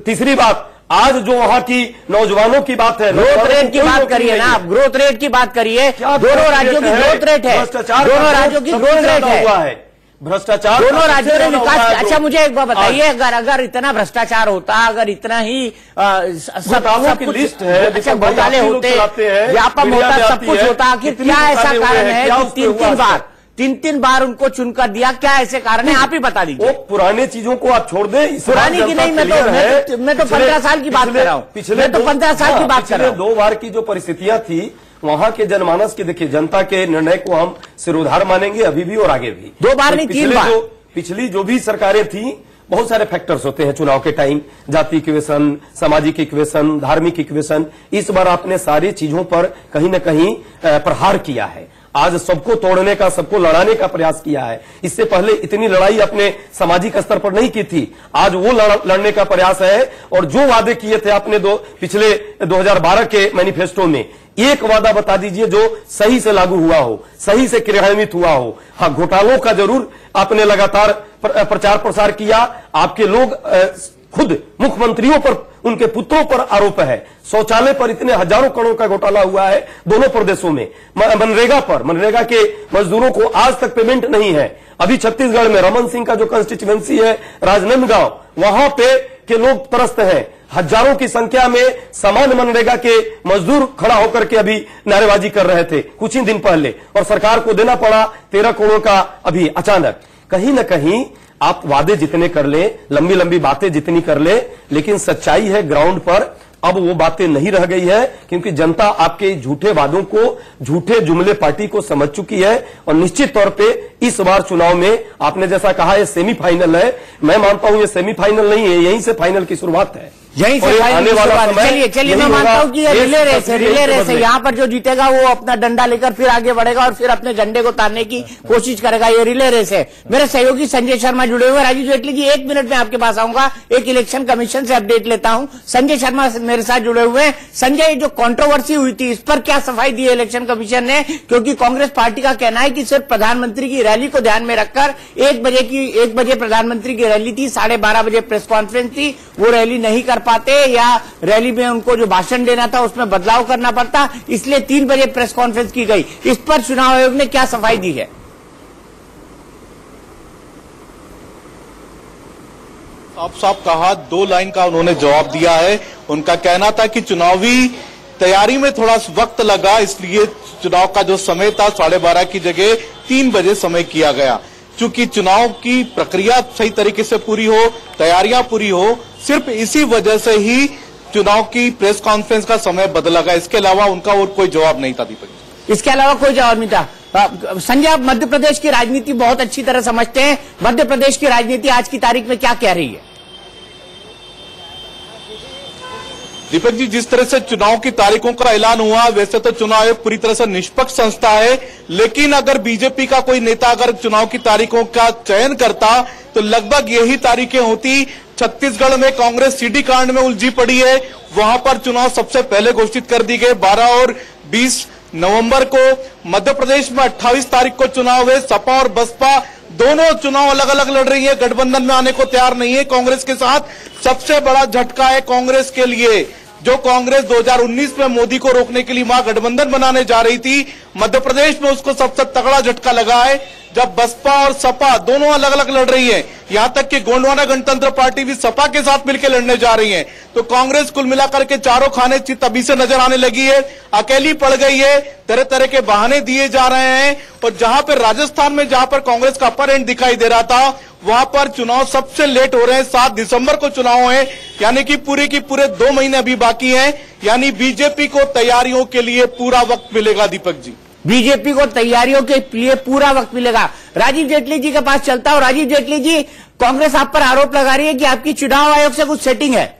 तीसरी बात, आज जो वहां की नौजवानों की बात है, ग्रोथ रेट की बात करिए ना, आप ग्रोथ रेट की बात करिए। दोनों राज्यों की ग्रोथ रेट है, दोनों राज्यों की ग्रोथ रेट है, भ्रष्टाचार दोनों राज्यों ने विकास। अच्छा, मुझे एक बात बताइए, अगर इतना भ्रष्टाचार होता, अगर इतना ही सब कुछ लिस्ट है, अच्छा घोटाले होते, व्यापम होता, सब कुछ होता, आखिर क्या ऐसा कारण है कि 3-3 बार उनको चुनकर दिया? क्या ऐसे कारण है, आप ही बता दीजिए। वो पुराने चीजों को आप छोड़ दें, पुरानी की नहीं, मैं तो 15 साल की बात कर रहा हूँ, पिछले 15 साल की बात कर रहा हूँ। 2 बार की जो परिस्थितियां थी वहां के जनमानस की, देखिए जनता के निर्णय को हम सिरोधार मानेंगे अभी भी और आगे भी। 2 बार नहीं, 3 बार। पिछली जो भी सरकारें थी, बहुत सारे फैक्टर्स होते हैं चुनाव के टाइम, जाति इक्वेशन, सामाजिक इक्वेशन, धार्मिक इक्वेशन। इस बार आपने सारी चीजों पर कहीं न कहीं प्रहार किया है। आज सबको तोड़ने का, सबको लड़ाने का प्रयास किया है। इससे पहले इतनी लड़ाई अपने सामाजिक स्तर पर नहीं की थी, आज वो लड़ने का प्रयास है। और जो वादे किए थे आपने पिछले 2012 के मैनिफेस्टो में, एक वादा बता दीजिए जो सही से लागू हुआ हो, सही से क्रियान्वित हुआ हो। हाँ, घोटालों का जरूर आपने लगातार प्रचार प्रसार किया। आपके लोग खुद मुख्यमंत्रियों पर, उनके पुत्रों पर आरोप है। शौचालय पर इतने हजारों करोड़ का घोटाला हुआ है दोनों प्रदेशों में। मनरेगा के मजदूरों को आज तक पेमेंट नहीं है। अभी छत्तीसगढ़ में रमन सिंह का जो कंस्टिट्यूएंसी है राजनांदगांव, वहां पे के लोग त्रस्त हैं। हजारों की संख्या में समान मनरेगा के मजदूर खड़ा होकर के अभी नारेबाजी कर रहे थे कुछ ही दिन पहले, और सरकार को देना पड़ा 13 करोड़ का अभी अचानक। कहीं न कहीं आप वादे जितने कर ले, लंबी लंबी बातें जितनी कर ले, लेकिन सच्चाई है ग्राउंड पर अब वो बातें नहीं रह गई है, क्योंकि जनता आपके झूठे वादों को, झूठे जुमले पार्टी को समझ चुकी है। और निश्चित तौर पे इस बार चुनाव में आपने जैसा कहा ये सेमीफाइनल है, मैं मानता हूं ये सेमीफाइनल नहीं है, यहीं से फाइनल की शुरुआत है, यहीं से आने वाला समय। चलिए मैं मानता हूं कि ये रिले रेस है, रिले रेस है। यहाँ पर जो जीतेगा वो अपना डंडा लेकर फिर आगे बढ़ेगा और फिर अपने झंडे को तारने की कोशिश करेगा, ये रिले रेस है। मेरे सहयोगी संजय शर्मा जुड़े हुए। राजीव जेटली जी, 1 मिनट में आपके पास आऊंगा, एक इलेक्शन कमीशन से अपडेट लेता हूं। संजय शर्मा मेरे साथ जुड़े हुए हैं। संजय, जो कंट्रोवर्सी हुई थी इस पर क्या सफाई दी है इलेक्शन कमीशन ने? क्योंकि कांग्रेस पार्टी का कहना है कि सिर्फ प्रधानमंत्री की रैली को ध्यान में रखकर 1 बजे प्रधानमंत्री की रैली थी, 12:30 बजे प्रेस कॉन्फ्रेंस थी, वो रैली नहीं कर पाते या रैली में उनको जो भाषण देना था उसमें बदलाव करना पड़ता, इसलिए 3 बजे प्रेस कॉन्फ्रेंस की गई। इस पर चुनाव आयोग ने क्या सफाई दी है? साफ कहा, 2 लाइन का उन्होंने जवाब दिया है। उनका कहना था कि चुनावी तैयारी में थोड़ा वक्त लगा, इसलिए चुनाव का जो समय था 12:30 की जगह 3 बजे समय किया गया। चूंकि चुनाव की प्रक्रिया सही तरीके से पूरी हो, तैयारियां पूरी हो, सिर्फ इसी वजह से ही चुनाव की प्रेस कॉन्फ्रेंस का समय बदला गया। इसके अलावा उनका और कोई जवाब नहीं था। दीपक, इसके अलावा कोई जवाब नहीं था। संजय, आप मध्य प्रदेश की राजनीति बहुत अच्छी तरह समझते हैं। मध्य प्रदेश की राजनीति आज की तारीख में क्या कह रही है? दीपक जी, जिस तरह से चुनाव की तारीखों का ऐलान हुआ, वैसे तो चुनाव आयोग पूरी तरह से निष्पक्ष संस्था है, लेकिन अगर बीजेपी का कोई नेता अगर चुनाव की तारीखों का चयन करता तो लगभग यही तारीखें होती। छत्तीसगढ़ में कांग्रेस सीडी कांड में उलझी पड़ी है, वहां पर चुनाव सबसे पहले घोषित कर दी गई 12 और 20 नवंबर को। मध्य प्रदेश में 28 तारीख को चुनाव है। सपा और बसपा दोनों चुनाव अलग अलग लड़ रही है, गठबंधन में आने को तैयार नहीं है कांग्रेस के साथ। सबसे बड़ा झटका है कांग्रेस के लिए, जो कांग्रेस 2019 में मोदी को रोकने के लिए महागठबंधन बनाने जा रही थी, मध्य प्रदेश में उसको सबसे तगड़ा झटका लगा है जब बसपा और सपा दोनों अलग अलग लड़ रही है। यहां तक कि गोंडवाना गणतंत्र पार्टी भी सपा के साथ मिलकर लड़ने जा रही है। तो कांग्रेस कुल मिलाकर के चारों खाने चित अभी से नजर आने लगी है, अकेली पड़ गई है, तरह तरह के बहाने दिए जा रहे हैं। और जहां पर राजस्थान में जहां पर कांग्रेस का अपर एंड दिखाई दे रहा था, वहां पर चुनाव सबसे लेट हो रहे हैं। 7 दिसंबर को चुनाव है, यानी कि पूरे की पूरे 2 महीने अभी बाकी हैं। यानी बीजेपी को तैयारियों के लिए पूरा वक्त मिलेगा। दीपक जी, बीजेपी को तैयारियों के लिए पूरा वक्त मिलेगा। राजीव जेटली जी के पास चलता हूं। राजीव जेटली जी, कांग्रेस आप पर आरोप लगा रही है कि आपकी चुनाव आयोग से कुछ सेटिंग है।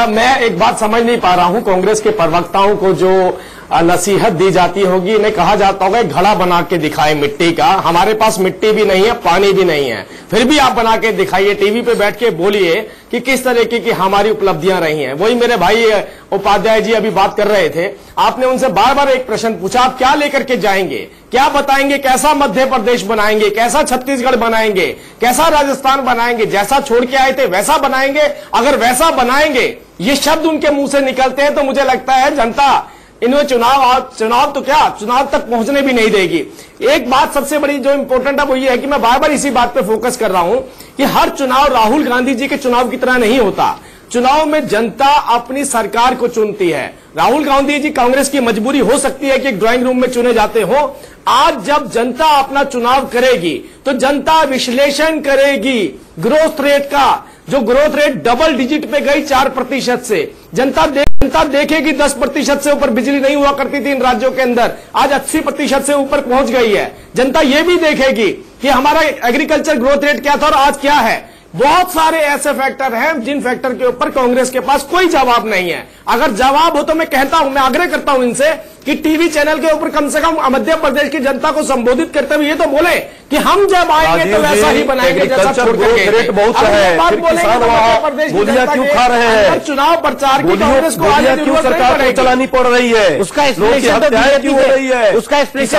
मैं एक बात समझ नहीं पा रहा हूं, कांग्रेस के प्रवक्ताओं को जो नसीहत दी जाती होगी, इन्हें कहा जाता होगा घड़ा बना के दिखाए मिट्टी का। हमारे पास मिट्टी भी नहीं है, पानी भी नहीं है, फिर भी आप बना के दिखाइए, टीवी पे बैठ के बोलिए कि किस तरीके की हमारी उपलब्धियां रही हैं। वही मेरे भाई उपाध्याय जी अभी बात कर रहे थे, आपने उनसे बार बार एक प्रश्न पूछा, आप क्या लेकर के जाएंगे, क्या बताएंगे, कैसा मध्य प्रदेश बनाएंगे, कैसा छत्तीसगढ़ बनाएंगे, कैसा राजस्थान बनाएंगे, जैसा छोड़ के आए थे वैसा बनाएंगे? अगर वैसा बनाएंगे, ये शब्द उनके मुंह से निकलते हैं तो मुझे लगता है जनता इन्हें चुनाव तो क्या, चुनाव तक पहुंचने भी नहीं देगी। एक बात सबसे बड़ी जो इंपॉर्टेंट है वो ये है कि मैं बार बार इसी बात पे फोकस कर रहा हूं कि हर चुनाव राहुल गांधी जी के चुनाव की तरह नहीं होता। चुनाव में जनता अपनी सरकार को चुनती है। राहुल गांधी जी, कांग्रेस की मजबूरी हो सकती है कि एक ड्राइंग रूम में चुने जाते हो। आज जब जनता अपना चुनाव करेगी तो जनता विश्लेषण करेगी ग्रोथ रेट का, जो ग्रोथ रेट डबल डिजिट पे गई 4% से। जनता देखेगी 10% से ऊपर बिजली नहीं हुआ करती थी इन राज्यों के अंदर, आज 80% से ऊपर पहुंच गई है। जनता ये भी देखेगी कि हमारा एग्रीकल्चर ग्रोथ रेट क्या था और आज क्या है। बहुत सारे ऐसे फैक्टर हैं जिन फैक्टर के ऊपर कांग्रेस के पास कोई जवाब नहीं है। अगर जवाब हो तो मैं कहता हूं, मैं आग्रह करता हूं इनसे कि टीवी चैनल के ऊपर कम से कम मध्य प्रदेश की जनता को संबोधित करते हुए ये तो बोले कि हम जब आएंगे तो वैसा ही बनाएंगे जैसा छोड़ के गए। बहुत है, बात बोलेंगे तो मध्य प्रदेश की जनता क्यों खा रहे हैं चुनाव प्रचार की कांग्रेस को आज जरूरत सरकार को चलानी पड़ रही है, उसका एक्सप्लेनेशन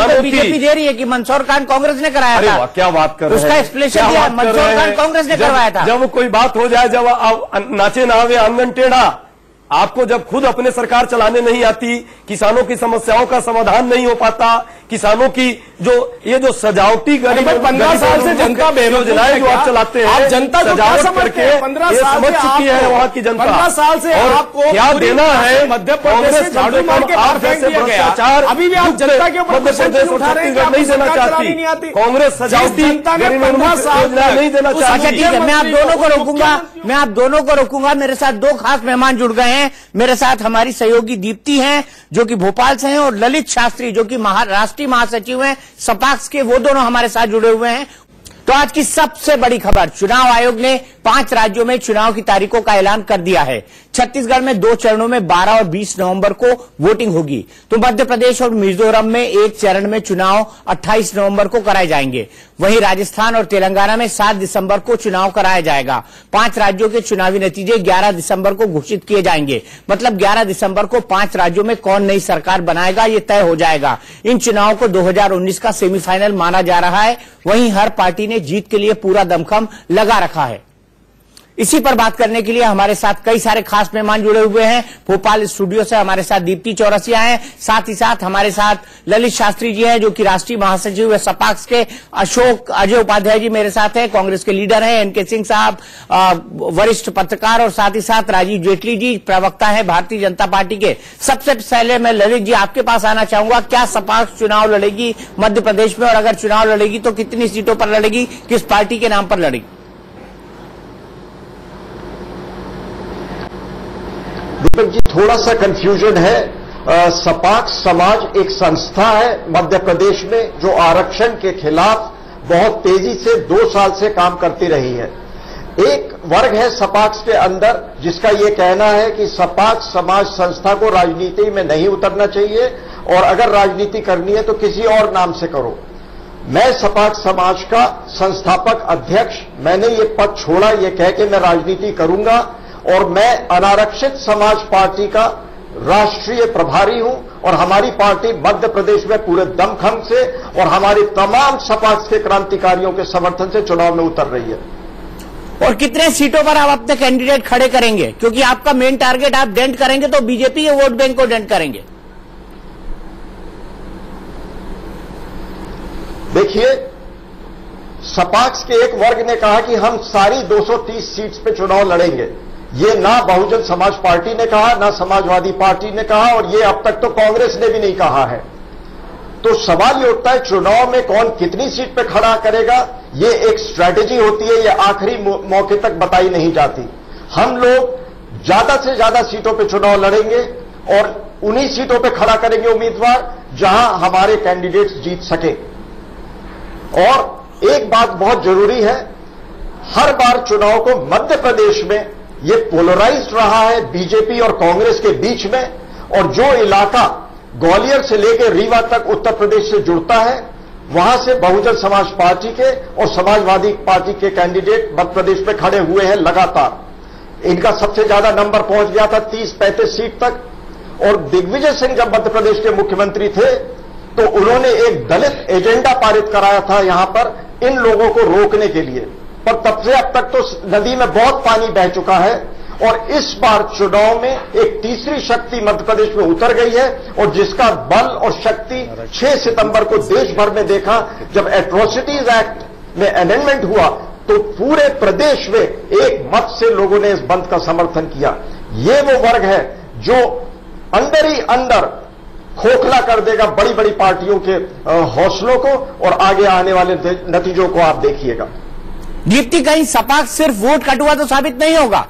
तो बीजेपी दे रही है कि मंसूर खान कांग्रेस ने कराया था। क्या बात कर रहे हैं, उसका एक्सप्लेनेशन दिया मंसूर खान कांग्रेस ने करवाया था। जब कोई बात हो जाए, जब नाचे ना आवे आंगन टेढ़ा, आपको जब खुद अपने सरकार चलाने नहीं आती, किसानों की समस्याओं का समाधान नहीं हो पाता, किसानों की जो सजावटी गरीब 15 साल से जनता योजनाएं जो आप चलाते हैं, आप जनता को क्या समझते हैं? 15 साल समझ चुकी है वहां की जनता। 15 साल से आपको क्या देना है मध्य प्रदेश से झाड़ू मार के बाहर फेंक दिया गया। अभी भी आप जनता के ऊपर मध्य प्रदेश और छत्तीसगढ़ नहीं देना चाहती, कांग्रेस सजावटी योजना नहीं देना चाहती। ठीक है, मैं आप दोनों को रोकूंगा। मेरे साथ दो खास मेहमान जुड़ गए हैं। मेरे साथ हमारी सहयोगी दीप्ति हैं जो कि भोपाल से हैं, और ललित शास्त्री जो कि राष्ट्रीय महासचिव हैं सपाक्स के, वो दोनों हमारे साथ जुड़े हुए हैं। तो आज की सबसे बड़ी खबर, चुनाव आयोग ने 5 राज्यों में चुनाव की तारीखों का ऐलान कर दिया है। छत्तीसगढ़ में 2 चरणों में 12 और 20 नवंबर को वोटिंग होगी, तो मध्य प्रदेश और मिजोरम में एक चरण में चुनाव 28 नवंबर को कराए जाएंगे। वहीं राजस्थान और तेलंगाना में 7 दिसंबर को चुनाव कराया जाएगा। 5 राज्यों के चुनावी नतीजे 11 दिसंबर को घोषित किए जाएंगे। मतलब 11 दिसंबर को 5 राज्यों में कौन नई सरकार बनाएगा ये तय हो जाएगा। इन चुनाव को 2019 का सेमीफाइनल माना जा रहा है। वहीं हर पार्टी ने जीत के लिए पूरा दमखम लगा रखा है। इसी पर बात करने के लिए हमारे साथ कई सारे खास मेहमान जुड़े हुए हैं। भोपाल स्टूडियो से हमारे साथ दीप्ति चौरसिया हैं, साथ ही साथ हमारे साथ ललित शास्त्री जी हैं जो कि राष्ट्रीय महासचिव है सपाक्स के। अजय उपाध्याय जी मेरे साथ हैं, कांग्रेस के लीडर हैं। एनके सिंह साहब वरिष्ठ पत्रकार, और साथ ही साथ राजीव जेटली जी प्रवक्ता हैं भारतीय जनता पार्टी के। सबसे पहले मैं ललित जी आपके पास आना चाहूंगा। क्या सपाक्स चुनाव लड़ेगी मध्य प्रदेश में, और अगर चुनाव लड़ेगी तो कितनी सीटों पर लड़ेगी, किस पार्टी के नाम पर लड़ेगी? दीपक जी, थोड़ा सा कंफ्यूजन है। सपाक्स समाज एक संस्था है मध्य प्रदेश में जो आरक्षण के खिलाफ बहुत तेजी से 2 साल से काम करती रही है। एक वर्ग है सपाक्स के अंदर जिसका यह कहना है कि सपाक्स समाज संस्था को राजनीति में नहीं उतरना चाहिए, और अगर राजनीति करनी है तो किसी और नाम से करो। मैं सपाक्स समाज का संस्थापक अध्यक्ष, मैंने ये पद छोड़ा ये कह के मैं राजनीति करूंगा, और मैं अनारक्षित समाज पार्टी का राष्ट्रीय प्रभारी हूं, और हमारी पार्टी मध्य प्रदेश में पूरे दमखम से और हमारी तमाम सपाक्स के क्रांतिकारियों के समर्थन से चुनाव में उतर रही है। और कितने सीटों पर आप अपने कैंडिडेट खड़े करेंगे, क्योंकि आपका मेन टारगेट आप डेंट करेंगे तो बीजेपी के वोट बैंक को डेंट करेंगे? देखिए, सपाक्स के एक वर्ग ने कहा कि हम सारी 230 सीट्स पे चुनाव लड़ेंगे। ये ना बहुजन समाज पार्टी ने कहा, ना समाजवादी पार्टी ने कहा, और ये अब तक तो कांग्रेस ने भी नहीं कहा है। तो सवाल ये उठता है चुनाव में कौन कितनी सीट पे खड़ा करेगा, ये एक स्ट्रैटेजी होती है, ये आखिरी मौके तक बताई नहीं जाती। हम लोग ज्यादा से ज्यादा सीटों पे चुनाव लड़ेंगे और उन्हीं सीटों पे खड़ा करेंगे उम्मीदवार जहां हमारे कैंडिडेट्स जीत सके। और एक बात बहुत जरूरी है, हर बार चुनाव को मध्य प्रदेश में ये पोलराइज्ड रहा है बीजेपी और कांग्रेस के बीच में, और जो इलाका ग्वालियर से लेकर रीवा तक उत्तर प्रदेश से जुड़ता है वहां से बहुजन समाज पार्टी के और समाजवादी पार्टी के कैंडिडेट मध्य प्रदेश में खड़े हुए हैं लगातार। इनका सबसे ज्यादा नंबर पहुंच गया था 30-35 सीट तक। और दिग्विजय सिंह जब मध्य प्रदेश के मुख्यमंत्री थे तो उन्होंने एक दलित एजेंडा पारित कराया था यहां पर इन लोगों को रोकने के लिए, पर तब से अब तक तो नदी में बहुत पानी बह चुका है। और इस बार चुनाव में एक तीसरी शक्ति मध्य प्रदेश में उतर गई है, और जिसका बल और शक्ति 6 सितंबर को देश भर में देखा जब एट्रोसिटीज एक्ट में अमेंडमेंट हुआ, तो पूरे प्रदेश में एक मत से लोगों ने इस बंद का समर्थन किया। ये वो वर्ग है जो अंदर ही अंदर खोखला कर देगा बड़ी बड़ी पार्टियों के हौसलों को, और आगे आने वाले नतीजों को आप देखिएगा। दीप्ति, कहीं सपाक्स सिर्फ वोट कटुआ तो साबित नहीं होगा?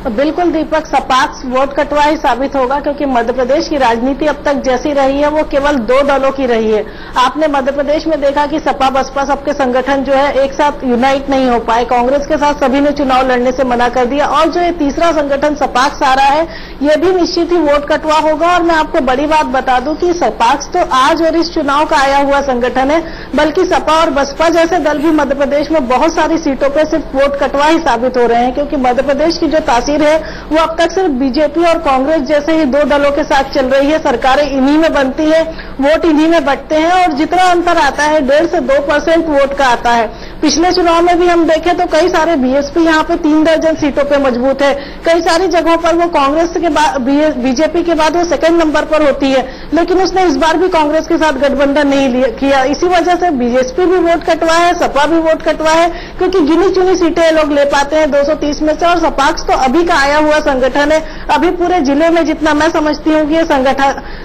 तो बिल्कुल दीपक, सपाक्स वोट कटवा ही साबित होगा, क्योंकि मध्य प्रदेश की राजनीति अब तक जैसी रही है वो केवल 2 दलों की रही है। आपने मध्य प्रदेश में देखा कि सपा बसपा सबके संगठन जो है एक साथ यूनाइट नहीं हो पाए, कांग्रेस के साथ सभी ने चुनाव लड़ने से मना कर दिया, और जो ये तीसरा संगठन सपाक्स आ रहा है ये भी निश्चित ही वोट कटवा होगा। और मैं आपको बड़ी बात बता दूं कि सपाक्स तो आज और इस चुनाव का आया हुआ संगठन है, बल्कि सपा और बसपा जैसे दल भी मध्य प्रदेश में बहुत सारी सीटों पर सिर्फ वोट कटवा ही साबित हो रहे हैं, क्योंकि मध्य प्रदेश की जो तासीर है वो अब तक सिर्फ बीजेपी और कांग्रेस जैसे ही 2 दलों के साथ चल रही है। सरकारें इन्हीं में बनती है, वोट इन्हीं में बंटते हैं, और जितना अंतर आता है 1.5 से 2% वोट का आता है। पिछले चुनाव में भी हम देखें तो कई सारे बीएसपी यहाँ पे 3 दर्जन सीटों पे मजबूत है, कई सारी जगहों पर वो कांग्रेस के बाद बीजेपी के बाद वो सेकंड नंबर पर होती है, लेकिन उसने इस बार भी कांग्रेस के साथ गठबंधन नहीं किया। इसी वजह से बीजेपी भी वोट कटवा है, सपा भी वोट कटवा है, क्योंकि गिनी चुनी सीटें लोग ले पाते हैं 230 में से। और सपाक्स तो अभी का आया हुआ संगठन है, अभी पूरे जिले में जितना मैं समझती हूँ कि ये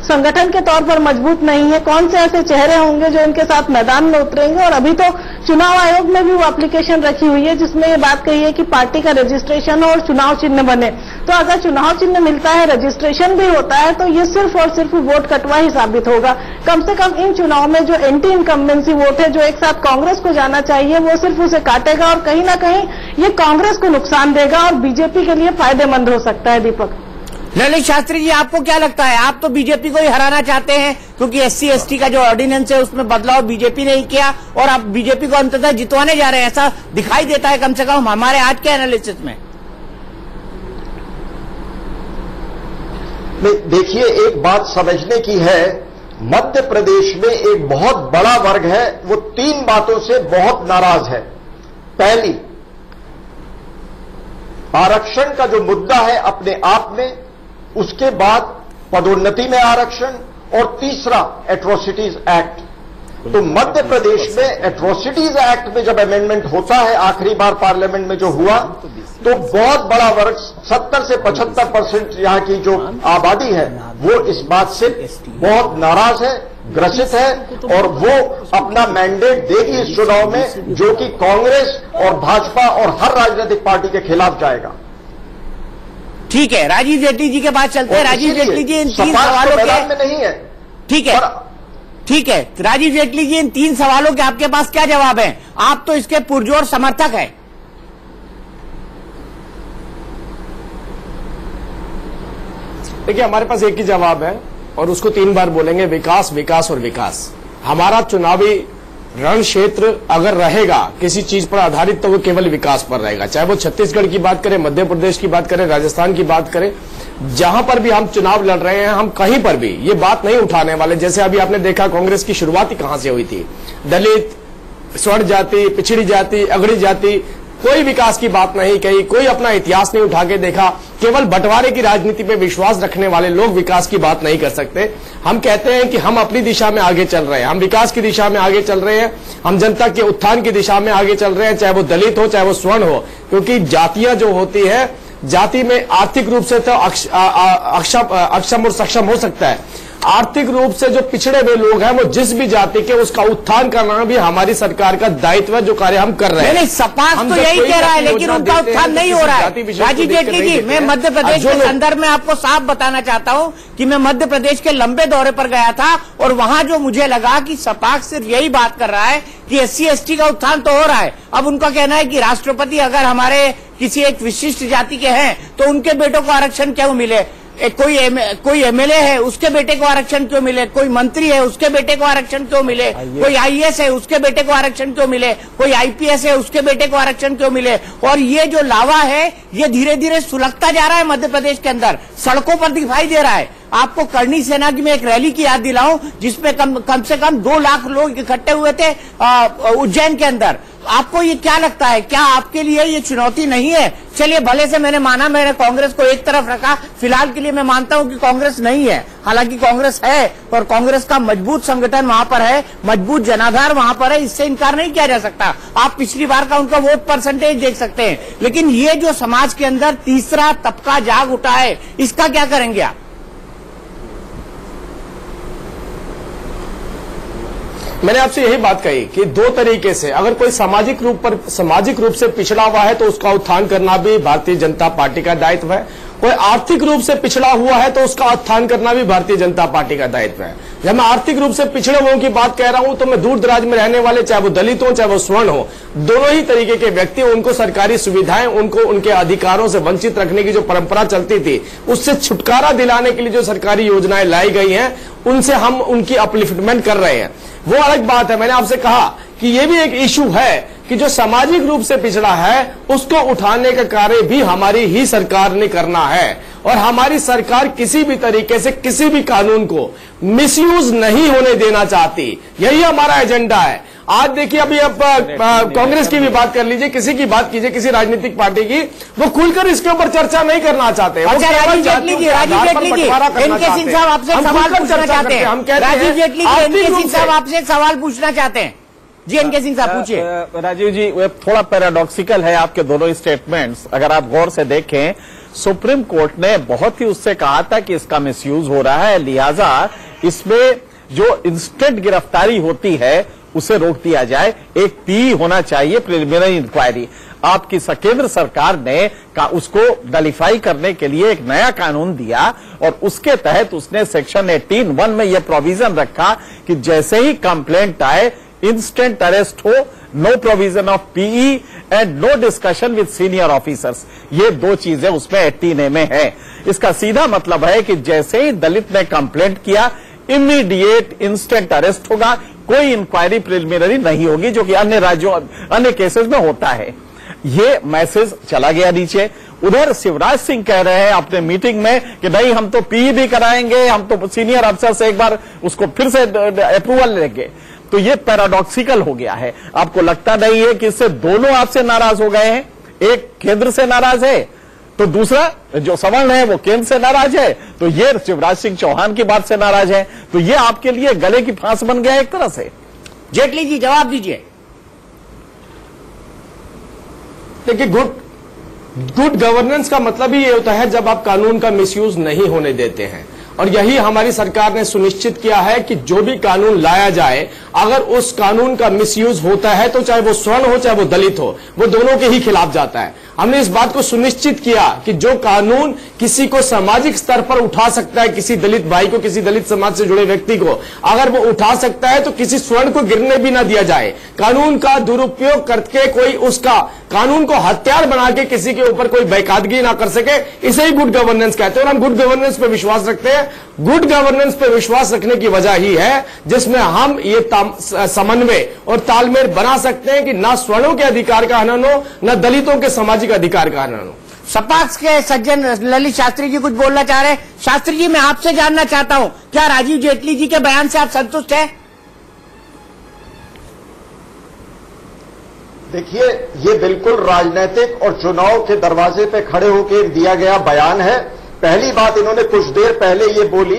संगठन के तौर पर मजबूत नहीं है। कौन से ऐसे चेहरे होंगे जो इनके साथ मैदान में उतरेंगे? और अभी तो चुनाव आयोग में भी वो एप्लीकेशन रखी हुई है जिसमें ये बात कही है कि पार्टी का रजिस्ट्रेशन हो और चुनाव चिन्ह बने। तो अगर चुनाव चिन्ह मिलता है, रजिस्ट्रेशन भी होता है, तो ये सिर्फ और सिर्फ वोट कटवा ही साबित होगा। कम से कम इन चुनाव में जो एंटी इनकम्बेंसी वोट है, जो एक साथ कांग्रेस को जाना चाहिए, वो सिर्फ उसे काटेगा और कहीं ना कहीं ये कांग्रेस को नुकसान देगा और बीजेपी के लिए फायदेमंद हो सकता है। दीपक। ललित शास्त्री जी, आपको क्या लगता है? आप तो बीजेपी को ही हराना चाहते हैं क्योंकि SC/ST का जो ऑर्डिनेंस है उसमें बदलाव बीजेपी ने ही किया और आप बीजेपी को अंततः जितवाने जा रहे हैं, ऐसा दिखाई देता है कम से कम हमारे आज के एनालिसिस में। देखिए, एक बात समझने की है, मध्य प्रदेश में एक बहुत बड़ा वर्ग है, वो 3 बातों से बहुत नाराज है। पहली, आरक्षण का जो मुद्दा है अपने आप में, उसके बाद पदोन्नति में आरक्षण, और तीसरा एट्रोसिटीज एक्ट। तो मध्य प्रदेश में एट्रोसिटीज एक्ट में जब अमेंडमेंट होता है, आखिरी बार पार्लियामेंट में जो हुआ, तो बहुत बड़ा वर्ग 70 से 75% यहां की जो आबादी है वो इस बात से बहुत नाराज है, ग्रसित है, और वो अपना मैंडेट देगी इस चुनाव में, जो कि कांग्रेस और भाजपा और हर राजनीतिक पार्टी के खिलाफ जाएगा। ठीक है, राजीव जेटली जी के पास चलते हैं। राजीव जेटली जी, इन 3 सवालों के नहीं है। ठीक है, ठीक है, राजीव जेटली जी, इन 3 सवालों के आपके पास क्या जवाब है? आप तो इसके पुरजोर समर्थक हैं। देखिए, हमारे पास एक ही जवाब है और उसको 3 बार बोलेंगे, विकास, विकास और विकास। हमारा चुनावी रण क्षेत्र अगर रहेगा किसी चीज पर आधारित तो वो केवल विकास पर रहेगा। चाहे वो छत्तीसगढ़ की बात करें, मध्य प्रदेश की बात करें, राजस्थान की बात करें, जहां पर भी हम चुनाव लड़ रहे हैं, हम कहीं पर भी ये बात नहीं उठाने वाले। जैसे अभी आपने देखा कांग्रेस की शुरुआत ही कहां से हुई थी, दलित, स्वर्ण जाति, पिछड़ी जाति, अगड़ी जाति, कोई विकास की बात नहीं कही, कोई अपना इतिहास नहीं उठा के देखा। केवल बंटवारे की राजनीति पे विश्वास रखने वाले लोग विकास की बात नहीं कर सकते। हम कहते हैं कि हम अपनी दिशा में आगे चल रहे हैं, हम विकास की दिशा में आगे चल रहे हैं, हम जनता के उत्थान की दिशा में आगे चल रहे हैं, चाहे वो दलित हो, चाहे वो स्वर्ण हो। क्योंकि जातियां जो होती है, जाति में आर्थिक रूप से तो अक्षम और सक्षम हो सकता है, आर्थिक रूप से जो पिछड़े हुए लोग हैं, वो जिस भी जाति के, उसका उत्थान करना भी हमारी सरकार का दायित्व है, जो कार्य हम कर रहे हैं। नहीं, सपास तो यही कह रहा है, लेकिन उनका उत्थान नहीं हो रहा है। राजीव जेटली जी, मैं मध्य प्रदेश के संदर्भ में आपको साफ बताना चाहता हूं कि मैं मध्य प्रदेश के लंबे दौरे पर गया था और वहां जो मुझे लगा कि सपाक्स सिर्फ यही बात कर रहा है कि SC/ST का उत्थान तो हो रहा है। अब उनका कहना है कि राष्ट्रपति अगर हमारे किसी एक विशिष्ट जाति के हैं तो उनके बेटों को आरक्षण क्यों मिले, कोई MLA है उसके बेटे को आरक्षण क्यों मिले, कोई मंत्री है उसके बेटे को आरक्षण क्यों मिले, कोई IAS है उसके बेटे को आरक्षण क्यों मिले, कोई IPS है उसके बेटे को आरक्षण क्यों मिले। और ये जो लावा है ये धीरे धीरे सुलगता जा रहा है मध्य प्रदेश के अंदर, सड़कों पर दिखाई दे रहा है। आपको करणी सेना की मैं एक रैली की याद दिलाऊं जिसमें कम से कम 2 लाख लोग इकट्ठे हुए थे उज्जैन के अंदर। आपको ये क्या लगता है, क्या आपके लिए ये चुनौती नहीं है? चलिए, भले से मैंने कांग्रेस को एक तरफ रखा, फिलहाल के लिए मैं मानता हूं कि कांग्रेस नहीं है, हालांकि कांग्रेस है और कांग्रेस का मजबूत संगठन वहां पर है, मजबूत जनाधार वहां पर है, इससे इनकार नहीं किया जा सकता। आप पिछली बार का उनका वोट परसेंटेज देख सकते हैं, लेकिन ये जो समाज के अंदर तीसरा तबका जाग उठा है, इसका क्या करेंगे आप? मैंने आपसे यही बात कही कि 2 तरीके से, अगर कोई सामाजिक रूप से पिछड़ा हुआ है तो उसका उत्थान करना भी भारतीय जनता पार्टी का दायित्व है, कोई आर्थिक रूप से पिछड़ा हुआ है तो उसका उत्थान करना भी भारतीय जनता पार्टी का दायित्व है। जब मैं आर्थिक रूप से पिछड़े हुओं की बात कह रहा हूं तो मैं दूर दराज में रहने वाले, चाहे वो दलित हो चाहे वो स्वर्ण हो, दोनों ही तरीके के व्यक्ति, उनको सरकारी सुविधाएं, उनको उनके अधिकारों से वंचित रखने की जो परंपरा चलती थी, उससे छुटकारा दिलाने के लिए जो सरकारी योजनाएं लाई गई हैं, उनसे हम उनकी अपलिफ्टमेंट कर रहे हैं। वो अलग बात है। मैंने आपसे कहा कि ये भी एक इशू है कि जो सामाजिक रूप से पिछड़ा है उसको उठाने का कार्य भी हमारी ही सरकार ने करना है, और हमारी सरकार किसी भी तरीके से किसी भी कानून को मिसयूज नहीं होने देना चाहती। यही हमारा एजेंडा है। आज देखिए अभी अब कांग्रेस की भी बात कर लीजिए, किसी की बात कीजिए, किसी राजनीतिक पार्टी की, वो खुलकर इसके ऊपर चर्चा नहीं करना चाहते। अच्छा, राजीव जेटली जी एनके सिंह साहब आपसे सवाल पूछना चाहते हैं। हम कहते हैं राजीव जेटली जी एनके सिंह साहब आपसे एक सवाल पूछना चाहते हैं। जी एनके सिंह साहब पूछिए। राजीव जी, वो थोड़ा पैराडॉक्सिकल है आपके दोनों स्टेटमेंट्स। अगर आप गौर से देखें, सुप्रीम कोर्ट ने बहुत ही उससे कहा था कि इसका मिसयूज हो रहा है, लिहाजा इसमें जो इंस्टेंट गिरफ्तारी होती है उसे रोक दिया जाए, एक पी होना चाहिए, प्रिलिमिनरी इंक्वायरी। आपकी केंद्र सरकार ने उसको नलिफाई करने के लिए एक नया कानून दिया और उसके तहत उसने सेक्शन 18(1) में यह प्रोविजन रखा कि जैसे ही कंप्लेंट आए इंस्टेंट अरेस्ट हो, no provision of PE and no discussion with senior officers. ये दो चीजें उसमें 18A में है। इसका सीधा मतलब है कि जैसे ही दलित ने कंप्लेंट किया, इमीडिएट इंस्टेंट अरेस्ट होगा, कोई इंक्वायरी प्रिलिमिनरी नहीं होगी, जो कि अन्य राज्यों अन्य केसेस में होता है। ये मैसेज चला गया नीचे। उधर शिवराज सिंह कह रहे हैं अपने मीटिंग में कि नहीं, हम तो पी भी कराएंगे, हम तो सीनियर अफसर से एक बार उसको फिर से अप्रूवल लेंगे। तो ये पैराडॉक्सिकल हो गया है। आपको लगता नहीं है कि इससे दोनों आपसे नाराज हो गए हैं? एक केंद्र से नाराज है तो दूसरा जो सवर्ण है वो केंद्र से नाराज है, तो ये शिवराज सिंह चौहान की बात से नाराज है। तो ये आपके लिए गले की फांस बन गया एक तरह से। जेटली जी जवाब दीजिए। देखिए, गुड गवर्नेंस का मतलब ही ये होता है जब आप कानून का मिसयूज नहीं होने देते हैं, और यही हमारी सरकार ने सुनिश्चित किया है कि जो भी कानून लाया जाए, अगर उस कानून का मिसयूज होता है तो चाहे वो स्वर्ण हो चाहे वो दलित हो, वो दोनों के ही खिलाफ जाता है। हमने इस बात को सुनिश्चित किया कि जो कानून किसी को सामाजिक स्तर पर उठा सकता है, किसी दलित भाई को, किसी दलित समाज से जुड़े व्यक्ति को अगर वो उठा सकता है, तो किसी स्वर्ण को गिरने भी ना दिया जाए। कानून का दुरुपयोग करके कोई उसका कानून को हथियार बना के किसी के ऊपर कोई बेकायदगी ना कर सके, इसे ही गुड गवर्नेंस कहते हैं। और हम गुड गवर्नेंस पे विश्वास रखते हैं। गुड गवर्नेंस पे विश्वास रखने की वजह ही है जिसमें हम ये समन्वय और तालमेल बना सकते हैं कि ना स्वर्णों के अधिकार का हनन हो, ना दलितों के सामाजिक अधिकार का हनन हो। सपाक्स के सज्जन ललित शास्त्री जी कुछ बोलना चाह रहे हैं। शास्त्री जी, मैं आपसे जानना चाहता हूं, क्या राजीव जेटली जी के बयान से आप संतुष्ट हैं? देखिए, ये बिल्कुल राजनीतिक और चुनाव के दरवाजे पे खड़े होकर दिया गया बयान है। पहली बात, इन्होंने कुछ देर पहले ये बोली,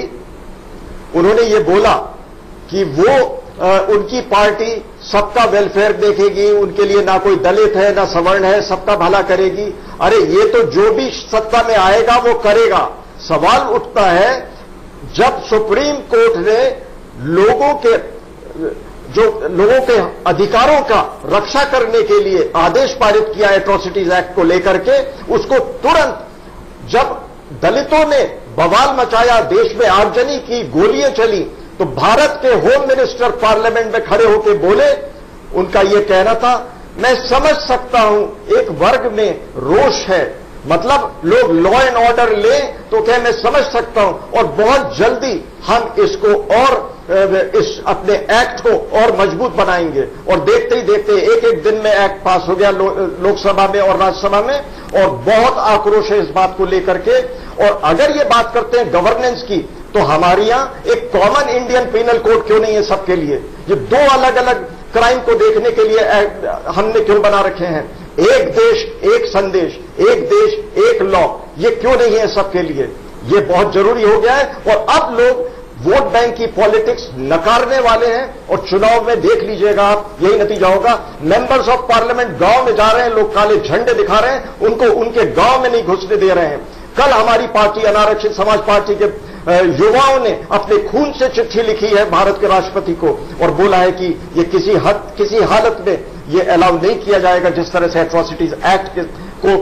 उन्होंने ये बोला कि वो उनकी पार्टी सबका वेलफेयर देखेगी, उनके लिए ना कोई दलित है ना सवर्ण है, सबका भला करेगी। अरे ये तो जो भी सत्ता में आएगा वो करेगा। सवाल उठता है, जब सुप्रीम कोर्ट ने लोगों के अधिकारों का रक्षा करने के लिए आदेश पारित किया एट्रोसिटीज एक्ट को लेकर के, उसको तुरंत जब दलितों ने बवाल मचाया, देश में आगजनी की, गोलियां चली, तो भारत के होम मिनिस्टर पार्लियामेंट में खड़े होकर बोले, उनका यह कहना था, मैं समझ सकता हूं एक वर्ग में रोष है, मतलब लोग लॉ एंड ऑर्डर लें तो क्या मैं समझ सकता हूं, और बहुत जल्दी हम इसको और इस अपने एक्ट को और मजबूत बनाएंगे। और देखते ही देखते एक एक दिन में एक्ट पास हो गया लोकसभा में और राज्यसभा में, और बहुत आक्रोश है इस बात को लेकर के। और अगर ये बात करते हैं गवर्नेंस की, तो हमारे यहां एक कॉमन इंडियन पीनल कोड क्यों नहीं है सबके लिए? ये दो अलग अलग क्राइम को देखने के लिए हमने क्यों बना रखे हैं? एक देश एक संदेश, एक देश एक लॉ, ये क्यों नहीं है सबके लिए? ये बहुत जरूरी हो गया है। और अब लोग वोट बैंक की पॉलिटिक्स नकारने वाले हैं, और चुनाव में देख लीजिएगा आप, यही नतीजा होगा। मेंबर्स ऑफ पार्लियामेंट गांव में जा रहे हैं, लोग काले झंडे दिखा रहे हैं, उनको उनके गांव में नहीं घुसने दे रहे हैं। कल हमारी पार्टी अनारक्षित समाज पार्टी के युवाओं ने अपने खून से चिट्ठी लिखी है भारत के राष्ट्रपति को, और बोला है कि ये किसी हालत में ये अलाउ नहीं किया जाएगा, जिस तरह से एट्रोसिटीज एक्ट को,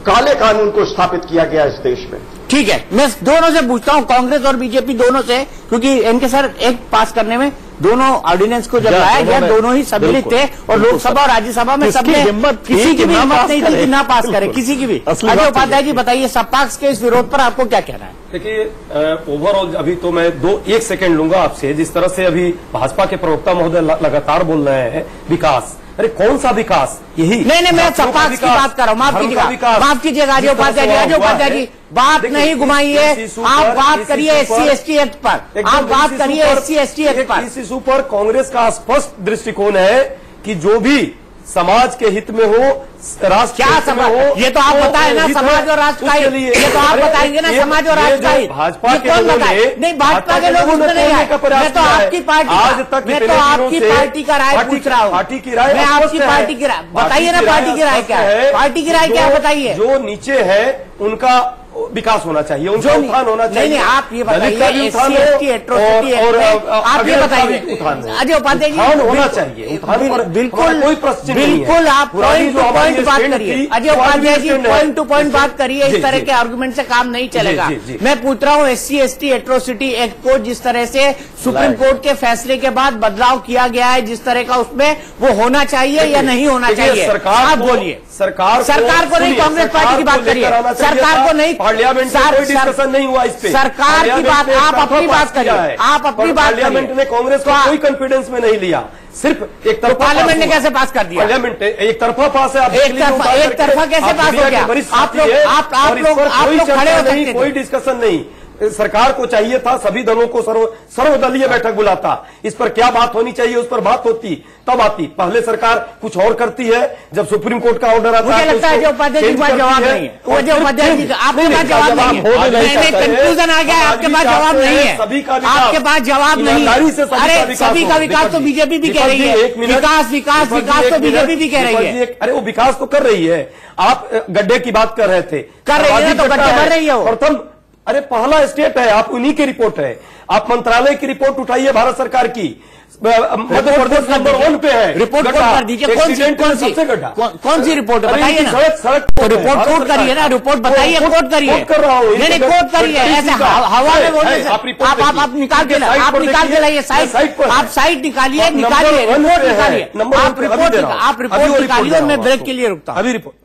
काले कानून को स्थापित किया गया इस देश में। ठीक है, मैं दोनों से पूछता हूं, कांग्रेस और बीजेपी दोनों से, क्योंकि इनके सर एक पास करने में दोनों ऑर्डिनेंस को जब लाया गया, दोनों ही सम्मिलित थे, और लोकसभा और राज्यसभा में सबने किसी की भी हिम्मत नहीं थी कि ना पास करे, किसी की भी। अजय उपाध्याय जी बताइए, सपाक्स के इस विरोध पर आपको क्या कहना है? देखिए, ओवरऑल अभी तो मैं एक सेकंड लूंगा आपसे। जिस तरह से अभी भाजपा के प्रवक्ता महोदय लगातार बोल रहे हैं विकास, अरे कौन सा विकास? यही नहीं, मैं सपाक्स की बात कर रहा हूँ। माफ कीजिएगा अजय उपाध्याय जी, बात नहीं घुमाइए, आप बात करिए SC/ST एक्ट पर, आप बात करिए SC/ST एक्ट पर। इस इशू पर कांग्रेस का स्पष्ट दृष्टिकोण है कि जो भी समाज के हित में हो, राष्ट्र क्या समाज हो, ये तो आप बताए ना, समाज और राष्ट्र का हित, ये तो आप बताएंगे ना, समाज और राष्ट्र का हित। भाजपा के कौन बताए? नहीं, भाजपा के लोग उसमें नहीं आए। मैं तो आपकी पार्टी, आज तक मैं तो आपकी पार्टी का राय पूछ रहा हूँ। पार्टी की राय, मैं आपकी पार्टी की राय बताइए ना, पार्टी की राय क्या है? पार्टी की राय क्या बताइए? जो नीचे है उनका विकास होना चाहिए, उनका उत्थान होना चाहिए। नहीं, आप ये बताइए SC/ST एट्रोसिटी एक्ट, आप ये बताइए अजय उपाध्याय जी, होना चाहिए बिल्कुल कोई प्रश्न नहीं है। बिल्कुल आप पॉइंट टू पॉइंट बात करिए Ajay Upadhyay ji, point two point बात करिए, इस तरह के आर्गुमेंट से काम नहीं चलेगा। मैं पूछ रहा हूँ SC/ST एट्रोसिटी एक्ट को जिस तरह से सुप्रीम कोर्ट के फैसले के बाद बदलाव किया गया है, जिस तरह का उसमें वो होना चाहिए या नहीं होना चाहिए, आप बोलिए। सरकार को नहीं, कांग्रेस पार्टी की बात करिए, सरकार को नहीं, पार्लियामेंट में कोई डिस्कशन नहीं हुआ इस पे। सरकार की बात, आप अपनी बात करिए, आप अपनी बात करिए। पार्लियामेंट ने कांग्रेस को कोई कॉन्फिडेंस में नहीं लिया, सिर्फ एक तरफा। पार्लियामेंट ने कैसे पास कर दिया? पार्लियामेंट एक तरफा पास है, एक तरफा कैसे पास हो गया? आप लोग खड़े हो सकते थे, कोई डिस्कशन नहीं। सरकार को चाहिए था सभी दलों को सर्वदलीय बैठक बुलाता, इस पर क्या बात होनी चाहिए उस पर बात होती, तब आती। पहले सरकार कुछ और करती है, जब सुप्रीम कोर्ट का ऑर्डर आता है मुझे लगता है जो उपाध्याय जी के पास जवाब नहीं है, अजय उपाध्याय जी आपके पास जवाब नहीं है, कंक्लूजन आ गया, आपके पास जवाब नहीं है, आपके पास जवाब नहीं है। अरे सभी का विकास तो बीजेपी भी कह रही है, विकास विकास विकास तो बीजेपी भी कह रही है। अरे वो विकास तो कर रही है, आप गड्ढे की बात कर रहे थे, कर रही है तो गड्ढे भर रही है प्रथम। अरे पहला स्टेट है, आप उन्हीं की रिपोर्ट है, आप मंत्रालय की रिपोर्ट उठाइए भारत सरकार की, मध्य प्रदेश नंबर 1 पे है। रिपोर्ट कोट कर दीजिए, कौन सी रिपोर्ट बताइए ना, तो रिपोर्ट कोट करिए ना, रिपोर्ट बताइए, कोट करिए। कर रहा हूँ, नहीं कोट करिए, ऐसे हवा में बोलने से आप निकाल के लाइए साइट, आप साइट निकालिए, रिपोर्ट निकालिए, आप रिपोर्ट निकालिए, मैं ब्रेक के लिए रुकता हूँ। अभी रिपोर्ट